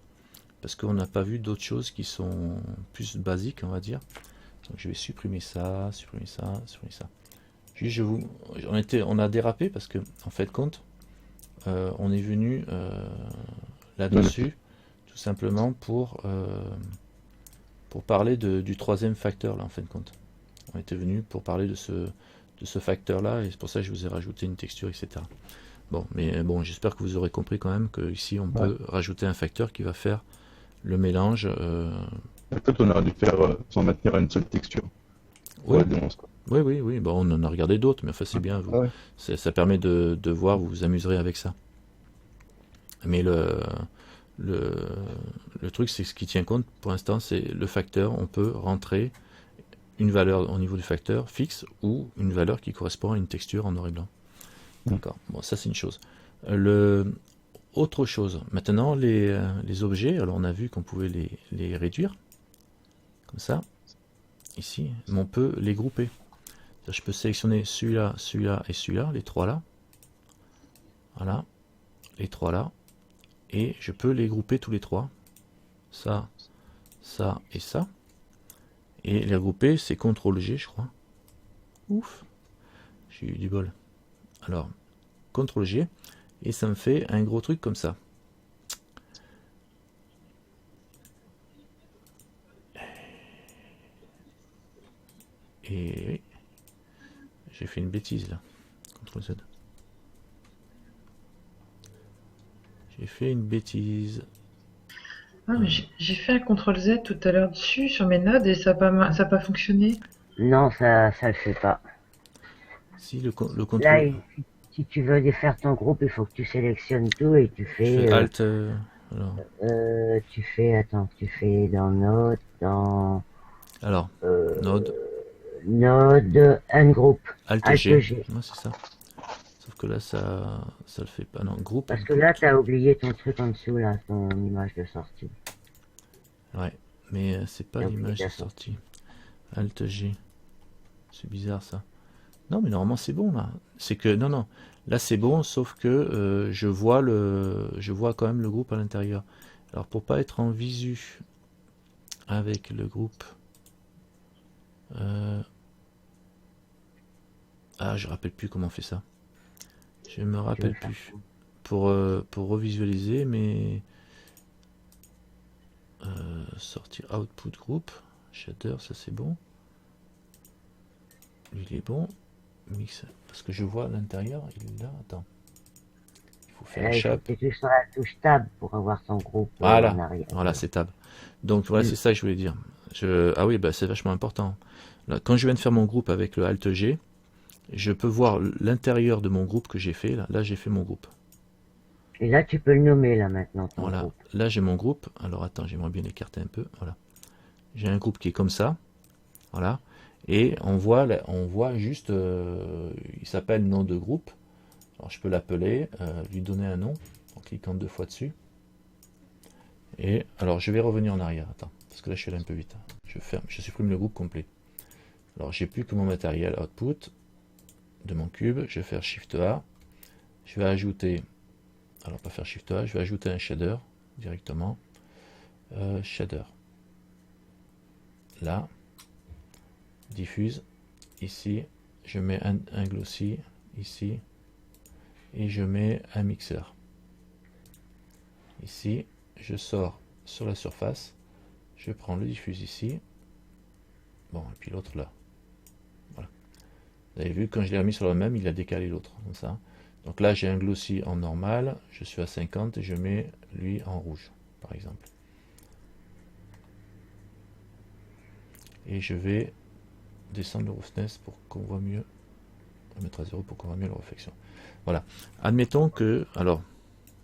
parce qu'on n'a pas vu d'autres choses qui sont plus basiques, on va dire. Donc je vais supprimer ça. Juste on a dérapé parce que en fait compte on est venu là-dessus, tout simplement pour parler du troisième facteur là en fin de compte. On était venu pour parler de ce facteur là et c'est pour ça que je vous ai rajouté une texture, etc. Bon, mais bon, j'espère que vous aurez compris quand même que ici on peut rajouter un facteur qui va faire le mélange. En fait, on aurait dû faire sans maintenir à une seule texture. Oui. Oui. Bon, on en a regardé d'autres, mais enfin c'est bien. Ah ouais. Ça permet de voir, vous vous amuserez avec ça. Mais le, le truc, c'est ce qui tient compte pour l'instant, c'est le facteur. On peut rentrer une valeur au niveau du facteur fixe ou une valeur qui correspond à une texture en noir et blanc. D'accord. Bon, ça c'est une chose. Autre chose. Maintenant, les objets, alors on a vu qu'on pouvait les réduire, comme ça, ici, mais on peut les grouper. Je peux sélectionner celui-là, celui-là et celui-là, les trois là. Voilà, les trois là. Et je peux les grouper tous les trois. Ça, ça et ça. Et les regrouper, c'est CTRL-G, je crois. Ouf, j'ai eu du bol. Alors, CTRL-G, et ça me fait un gros truc comme ça. Et oui, j'ai fait une bêtise là. CTRL-Z. J'ai fait une bêtise. Ah, mais j'ai fait un CTRL-Z tout à l'heure dessus sur mes nodes et ça n'a pas fonctionné. Non, ça le fait pas. Si le Là, contrôle. si tu veux faire ton groupe, il faut que tu sélectionnes tout et tu Je fais... fais Alt. Alors, attends, tu fais dans Node, dans... Node, Node, un groupe. Alt G. Ouais, c'est ça. Sauf que là, ça le fait pas. Non, groupe. Parce que là, tu as oublié ton truc en dessous, là, ton image de sortie. Ouais, mais c'est pas l'image de sortie. Alt G. C'est bizarre ça. Non, mais normalement c'est bon là. C'est que non, là c'est bon, sauf que je vois quand même le groupe à l'intérieur. Alors pour pas être en visu avec le groupe, je rappelle plus comment on fait ça. Je me rappelle plus. Pour revisualiser, mais sortir output group, shader, ça c'est bon. Lui il est bon. Mix, parce que je vois à l'intérieur, il est là, attends. Il faut faire il faut que tu cliques sur la touche tab pour avoir son groupe en arrière. Voilà, c'est tab. Donc voilà, c'est ça que je voulais dire. Ah oui, bah, c'est vachement important. Là, quand je viens de faire mon groupe avec le Alt G, je peux voir l'intérieur de mon groupe que j'ai fait. Là j'ai fait mon groupe. Et là, tu peux le nommer, là, maintenant, ton voilà. groupe. Là, j'ai mon groupe. Alors, attends, j'aimerais bien l'écarter un peu. Voilà. J'ai un groupe qui est comme ça. Voilà. Et on voit juste, il s'appelle nom de groupe. Alors je peux l'appeler, lui donner un nom, en cliquant 2 fois dessus. Et alors je vais revenir en arrière, attends, parce que là je suis allé un peu vite. Je supprime le groupe complet. Alors j'ai plus que mon matériel output de mon cube, je vais faire Shift A. Je vais ajouter, alors pas faire Shift A, je vais ajouter un shader directement. Shader. Là. Diffuse, ici, je mets un glossy, ici, et je mets un mixeur. Ici, je sors sur la surface, je prends le diffuse ici, bon, et puis l'autre là. Voilà. Vous avez vu, quand je l'ai remis sur le même, il a décalé l'autre, comme ça. Donc là, j'ai un glossy en normal, je suis à 50 et je mets lui en rouge, par exemple. Et je vais descendre le roughness pour qu'on voit mieux, on va mettre à 0 pour qu'on voit mieux la réflexion. Voilà, admettons que, alors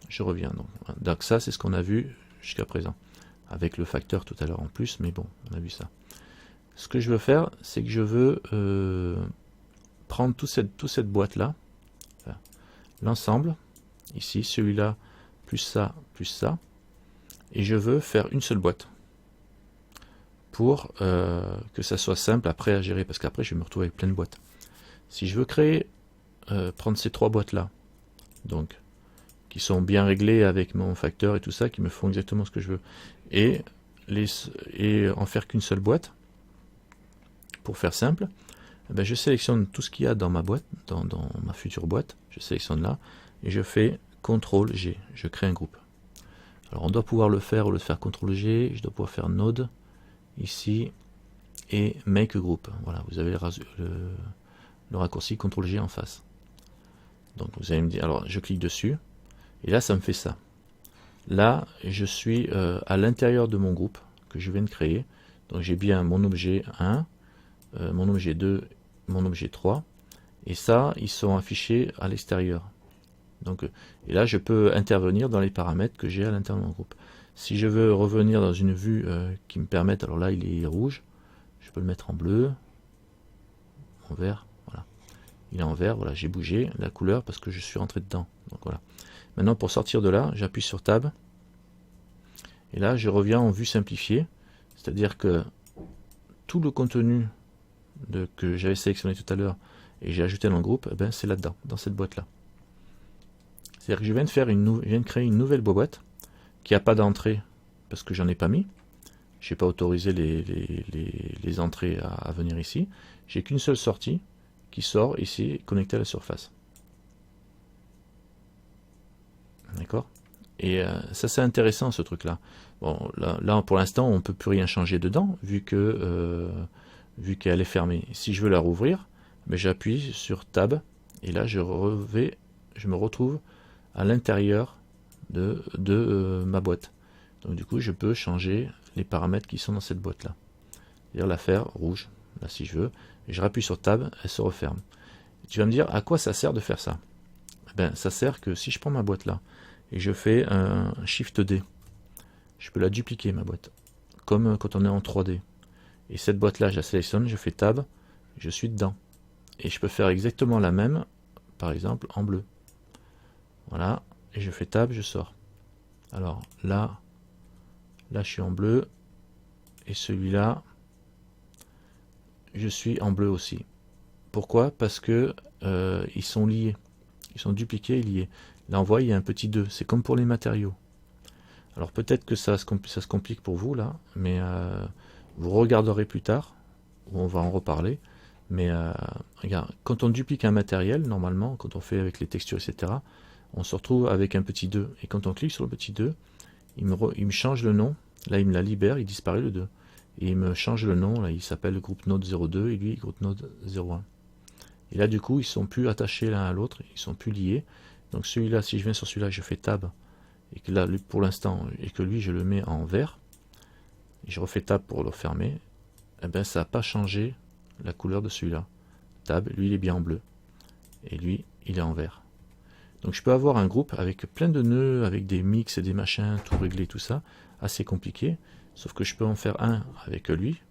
je reviens, donc ça c'est ce qu'on a vu jusqu'à présent avec le facteur tout à l'heure en plus, mais bon, on a vu ça. Ce que je veux faire, c'est que je veux prendre toute cette boîte là, enfin, l'ensemble ici, celui-là plus ça, et je veux faire une seule boîte pour que ça soit simple après à gérer, parce qu'après je vais me retrouver avec plein de boîtes. Si je veux créer, prendre ces 3 boîtes là, donc qui sont bien réglées avec mon facteur et tout ça, qui me font exactement ce que je veux, et en faire qu'une seule boîte, pour faire simple, ben je sélectionne tout ce qu'il y a dans ma boîte, dans ma future boîte, je sélectionne là, et je fais CTRL G, je crée un groupe. Alors on doit pouvoir le faire, au lieu de faire CTRL G, je dois pouvoir faire Node, ici, et Make Group. Voilà, vous avez le raccourci CTRL G en face. Donc vous allez me dire, alors je clique dessus, et là ça me fait ça. Là, je suis à l'intérieur de mon groupe que je viens de créer. Donc j'ai bien mon objet 1, mon objet 2 mon objet 3. Et ça, ils sont affichés à l'extérieur. Donc, et là, je peux intervenir dans les paramètres que j'ai à l'intérieur de mon groupe. Si je veux revenir dans une vue qui me permette, alors là, il est rouge, je peux le mettre en bleu, en vert, voilà. Il est en vert, voilà, j'ai bougé la couleur parce que je suis rentré dedans. Donc voilà. Maintenant, pour sortir de là, j'appuie sur Tab. Et là, je reviens en vue simplifiée. C'est-à-dire que tout le contenu que j'avais sélectionné tout à l'heure et j'ai ajouté dans le groupe, eh ben, c'est là-dedans, dans cette boîte-là. C'est-à-dire que je viens de créer une nouvelle boîte qui n'a pas d'entrée parce que j'en ai pas mis. Je n'ai pas autorisé les entrées à venir ici. J'ai qu'une seule sortie qui sort ici, connectée à la surface. D'accord? Et ça, c'est intéressant, ce truc-là. Bon, là, pour l'instant, on ne peut plus rien changer dedans, vu qu'elle est fermée. Si je veux la rouvrir, ben, j'appuie sur Tab, et là, je me retrouve à l'intérieur de ma boîte. Donc, du coup, je peux changer les paramètres qui sont dans cette boîte-là. C'est-à-dire la faire rouge, là, si je veux. Et je rappuie sur Tab, elle se referme. Et tu vas me dire, à quoi ça sert de faire ça? Ben, ça sert que si je prends ma boîte-là, et je fais un Shift D, je peux la dupliquer, ma boîte, comme quand on est en 3D. Et cette boîte-là, je la sélectionne, je fais Tab, je suis dedans. Et je peux faire exactement la même, par exemple, en bleu. Voilà, et je fais Tab, je sors. Alors là, je suis en bleu, et celui-là, je suis en bleu aussi. Pourquoi? Parce que ils sont liés. Ils sont dupliqués et liés. Là, on voit, il y a un petit 2. C'est comme pour les matériaux. Alors peut-être que ça se complique pour vous, là, mais vous regarderez plus tard, où on va en reparler. Mais regarde, quand on duplique un matériel, normalement, quand on fait avec les textures, etc., on se retrouve avec un petit 2. Et quand on clique sur le petit 2, il me change le nom. Là, il me la libère, il disparaît le 2. Et il me change le nom, là, il s'appelle groupe node 02 et lui, groupe node 01. Et là, du coup, ils sont plus attachés l'un à l'autre, ils sont plus liés. Donc celui-là, si je viens sur celui-là, je fais Tab, et que là, pour l'instant, et que lui, je le mets en vert, et je refais Tab pour le fermer, eh ben, ça n'a pas changé la couleur de celui-là. Tab, lui, il est bien en bleu, et lui, il est en vert. Donc je peux avoir un groupe avec plein de nœuds, avec des mix et des machins, tout réglé, tout ça, assez compliqué, sauf que je peux en faire un avec lui,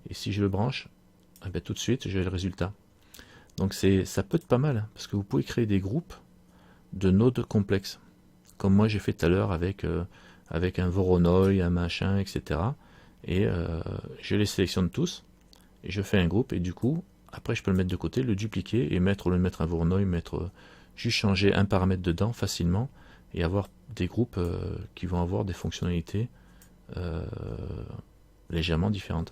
et si je le branche, eh ben, tout de suite, j'ai le résultat. Donc ça peut être pas mal, parce que vous pouvez créer des groupes de nodes complexes, comme moi j'ai fait tout à l'heure avec un Voronoi, un machin, etc. Et je les sélectionne tous, et je fais un groupe, et du coup, après je peux le mettre de côté, le dupliquer, et le mettre un Voronoi, juste changer un paramètre dedans facilement, et avoir des groupes qui vont avoir des fonctionnalités légèrement différentes.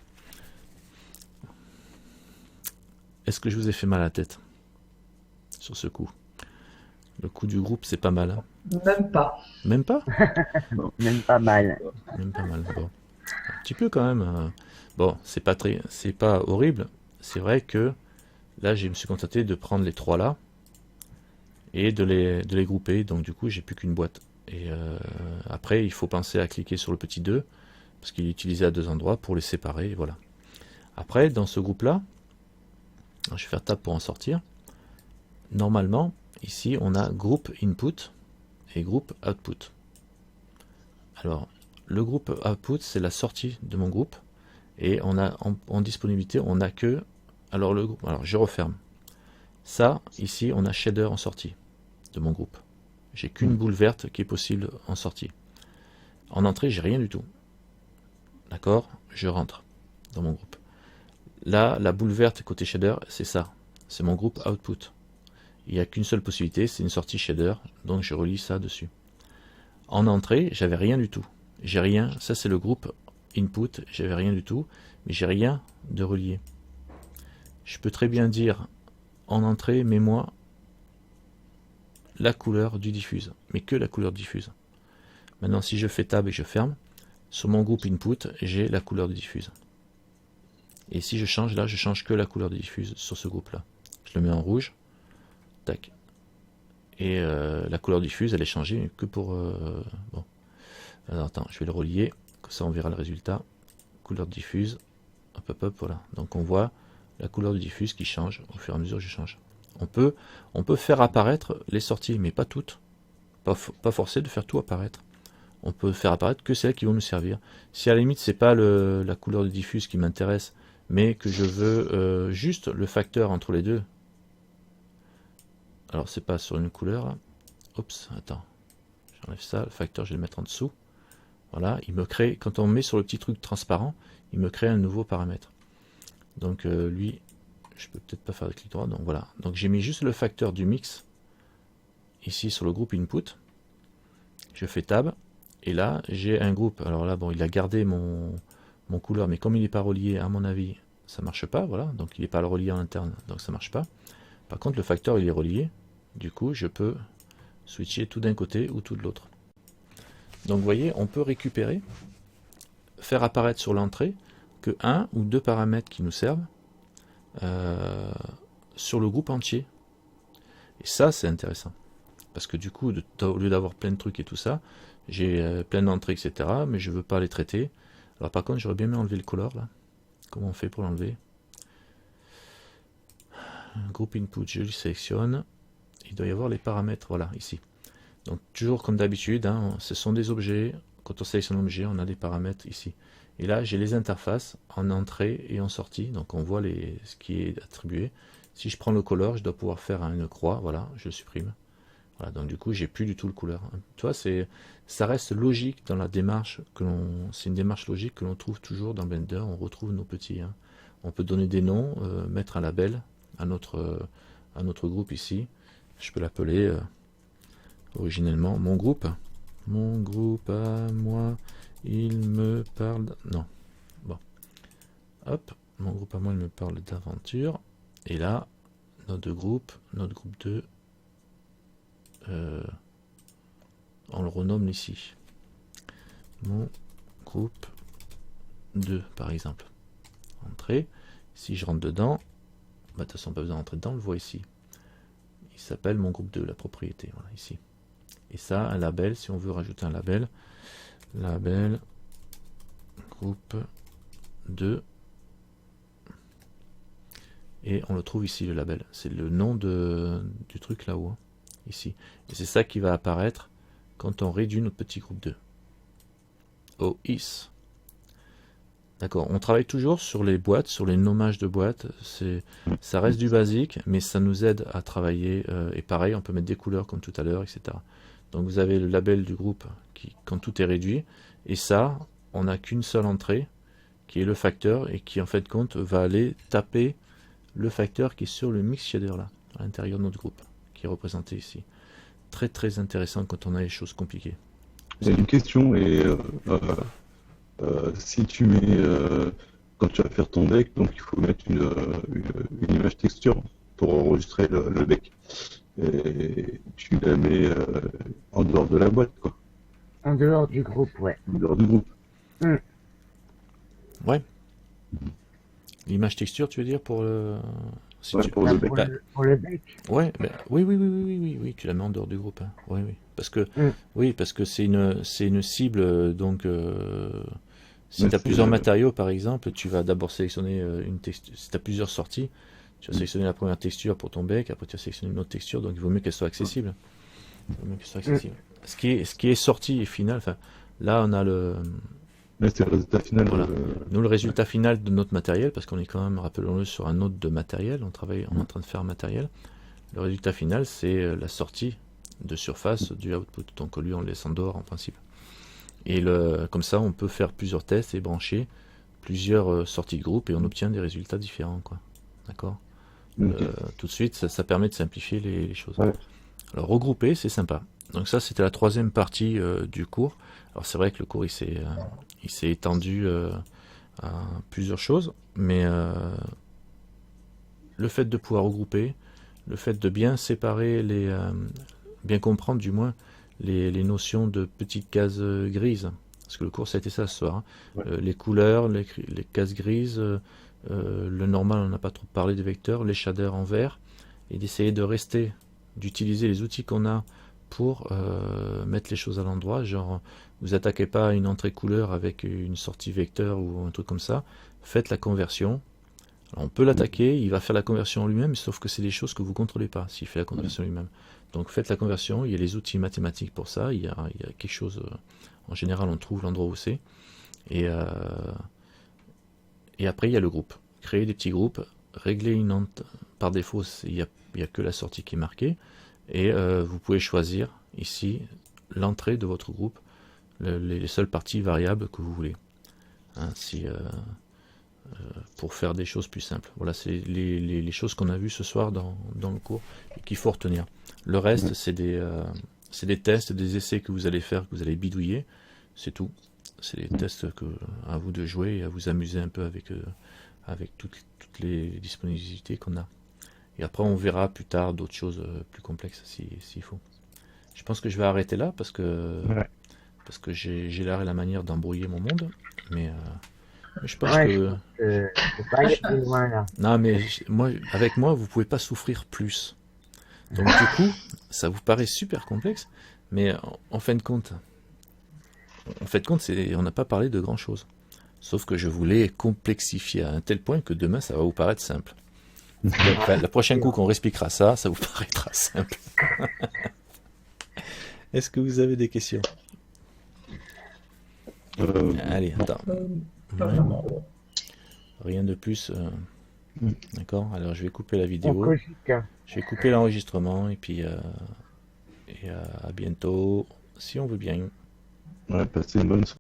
Est-ce que je vous ai fait mal à la tête sur ce coup? Le coup du groupe, c'est pas mal. Hein? Même pas. Même pas? Même pas mal. Même pas mal. Bon. Un petit peu quand même. Bon, c'est pas horrible. C'est vrai que là, je me suis contenté de prendre les trois là et de les grouper. Donc du coup, j'ai plus qu'une boîte. Et après, il faut penser à cliquer sur le petit 2 parce qu'il est utilisé à deux endroits pour les séparer. Et voilà. Après, dans ce groupe-là, je vais faire Tab pour en sortir. Normalement, ici, on a groupe input et groupe output. Alors, le groupe output, c'est la sortie de mon groupe. Et on a en disponibilité, on n'a que... Alors, je referme. Ça, ici, on a shader en sortie de mon groupe. J'ai qu'une boule verte qui est possible en sortie. En entrée, j'ai rien du tout. D'accord? Je rentre dans mon groupe. Là, la boule verte côté shader, c'est ça. C'est mon groupe output. Il n'y a qu'une seule possibilité, c'est une sortie shader, donc je relie ça dessus. En entrée, j'avais rien du tout. J'ai rien, ça c'est le groupe input, j'avais rien du tout, mais j'ai rien de relié. Je peux très bien dire en entrée, mets-moi la couleur du diffuse, mais que la couleur diffuse. Maintenant, si je fais Tab et je ferme, sur mon groupe input, j'ai la couleur du diffuse. Et si je change là, je change que la couleur du diffuse sur ce groupe-là. Je le mets en rouge. Tac. Et la couleur diffuse, elle est changée que pour... bon. Alors, attends, je vais le relier. Comme ça, on verra le résultat. Couleur diffuse. Hop, hop, hop, voilà. Donc, on voit la couleur du diffuse qui change au fur et à mesure que je change. On peut faire apparaître les sorties, mais pas toutes. Pas forcé de faire tout apparaître. On peut faire apparaître que celles qui vont nous servir. Si à la limite c'est pas la couleur du diffuse qui m'intéresse, mais que je veux juste le facteur entre les deux. Alors c'est pas sur une couleur là. Oups, attends. J'enlève ça, le facteur je vais le mettre en dessous. Voilà, il me crée, quand on met sur le petit truc transparent, il me crée un nouveau paramètre. Donc lui, je peux peut-être pas faire de clic droit, donc voilà. Donc j'ai mis juste le facteur du mix ici sur le groupe input. Je fais tab, et là j'ai un groupe. Alors là, bon, il a gardé mon couleur, mais comme il n'est pas relié, à mon avis, ça marche pas, voilà. Donc il n'est pas relié en interne, donc ça marche pas. Par contre, le facteur il est relié, du coup je peux switcher tout d'un côté ou tout de l'autre. Donc vous voyez, on peut récupérer, faire apparaître sur l'entrée que un ou deux paramètres qui nous servent sur le groupe entier. Et ça c'est intéressant. Parce que du coup, au lieu d'avoir plein de trucs et tout ça, j'ai plein d'entrées, etc. Mais je ne veux pas les traiter. Alors par contre, j'aurais bien aimé enlever le color là. Comment on fait pour l'enlever? Groupe input, je le sélectionne. Il doit y avoir les paramètres, voilà, ici. Donc toujours comme d'habitude, hein, ce sont des objets. Quand on sélectionne un objet, on a des paramètres ici. Et là, j'ai les interfaces en entrée et en sortie. Donc on voit ce qui est attribué. Si je prends le color, je dois pouvoir faire une croix. Voilà, je le supprime. Voilà, donc du coup, j'ai plus du tout le couleur. Tu vois, ça reste logique dans la démarche c'est une démarche logique que l'on trouve toujours dans Blender. On retrouve nos petits. Hein. On peut donner des noms, mettre un label à notre groupe ici. Je peux l'appeler originellement mon groupe. Mon groupe à moi, il me parle. Non. Bon. Hop, mon groupe à moi, il me parle d'aventure. Et là, notre groupe 2. On le renomme ici. Mon groupe 2, par exemple. Entrée. Si je rentre dedans, de toute façon, pas besoin d'entrer dedans, on le voit ici. Il s'appelle mon groupe 2, la propriété. Voilà, ici. Et ça, un label, si on veut rajouter un label. Label groupe 2. Et on le trouve ici, le label. C'est le nom du truc là-haut. Hein. Ici. Et c'est ça qui va apparaître quand on réduit notre petit groupe 2. OIS. D'accord, on travaille toujours sur les boîtes, sur les nommages de boîtes. Ça reste du basique, mais ça nous aide à travailler. Et pareil, on peut mettre des couleurs comme tout à l'heure, etc. Donc vous avez le label du groupe quand tout est réduit. Et ça, on n'a qu'une seule entrée, qui est le facteur, et qui en fait compte va aller taper le facteur qui est sur le mix shader là, à l'intérieur de notre groupe, qui est représenté ici. Très très intéressant quand on a les choses compliquées. J'ai une question, et si tu mets, quand tu vas faire ton deck, donc il faut mettre une image texture pour enregistrer le deck. Et tu la mets en dehors de la boîte, quoi. En dehors du groupe, ouais. En dehors du groupe. Ouais. L'image texture, tu veux dire pour le. Si Ouais, tu... pour le deck. Pour le deck. Ouais, oui, tu la mets en dehors du groupe. Hein. Oui, parce que c'est une cible, donc si tu as plusieurs matériaux, par exemple, tu vas d'abord sélectionner une texture. Si tu as plusieurs sorties, tu vas sélectionner la première texture pour ton bec, après tu vas sélectionner une autre texture, donc il vaut mieux qu'elle soit accessible. Ce qui est sorti et final, enfin, là on a le. Là, c'est le résultat final. Voilà. Nous, le résultat final de notre matériel, parce qu'on est quand même, rappelons-le, sur un autre de matériel, on est en train de faire un matériel. Le résultat final, c'est la sortie de surface du output. Donc lui, on le laisse en dehors en principe. Et comme ça, on peut faire plusieurs tests et brancher plusieurs sorties de groupe et on obtient des résultats différents, quoi. D'accord. Tout de suite, ça permet de simplifier les choses. Ouais. Alors regrouper, c'est sympa. Donc ça, c'était la troisième partie du cours. Alors c'est vrai que le cours, il s'est étendu à plusieurs choses, mais le fait de pouvoir regrouper, le fait de bien séparer bien comprendre du moins les notions de petites cases grises, parce que le cours ça a été ça ce soir, hein. Ouais. Les couleurs, les cases grises, le normal on n'a pas trop parlé des vecteurs, les shaders en vert, et d'essayer d'utiliser les outils qu'on a pour mettre les choses à l'endroit, genre vous attaquez pas à une entrée couleur avec une sortie vecteur ou un truc comme ça, faites la conversion Alors, on peut l'attaquer, il va faire la conversion lui-même, sauf que c'est des choses que vous ne contrôlez pas s'il fait la conversion lui-même. Donc faites la conversion, il y a les outils mathématiques pour ça, il y a quelque chose, en général on trouve l'endroit où c'est. Et après il y a le groupe. Créer des petits groupes, régler par défaut, il n'y a que la sortie qui est marquée. Et vous pouvez choisir ici l'entrée de votre groupe, les seules parties variables que vous voulez. Hein, pour faire des choses plus simples. Voilà, c'est les choses qu'on a vues ce soir dans le cours et qu'il faut retenir. Le reste, c'est des tests, des essais que vous allez faire, que vous allez bidouiller. C'est tout. C'est des tests à vous de jouer et à vous amuser un peu avec toutes les disponibilités qu'on a. Et après, on verra plus tard d'autres choses plus complexes s'il faut. Je pense que je vais arrêter là parce que j'ai l'air et la manière d'embrouiller mon monde. Mais je pense que... faut pas aller plus loin, là. Non, mais avec moi, vous pouvez pas souffrir plus. Donc du coup, ça vous paraît super complexe, mais en fin de compte, on n'a pas parlé de grand chose. Sauf que je voulais complexifier à un tel point que demain, ça va vous paraître simple. Donc, la prochaine coup qu'on réexpliquera ça vous paraîtra simple. Est-ce que vous avez des questions? Allez, attends. Rien de plus. D'accord. Alors je vais couper la On vidéo. cogite. Je vais couper l'enregistrement et puis à bientôt, si on veut bien. Ouais, passez une bonne soirée.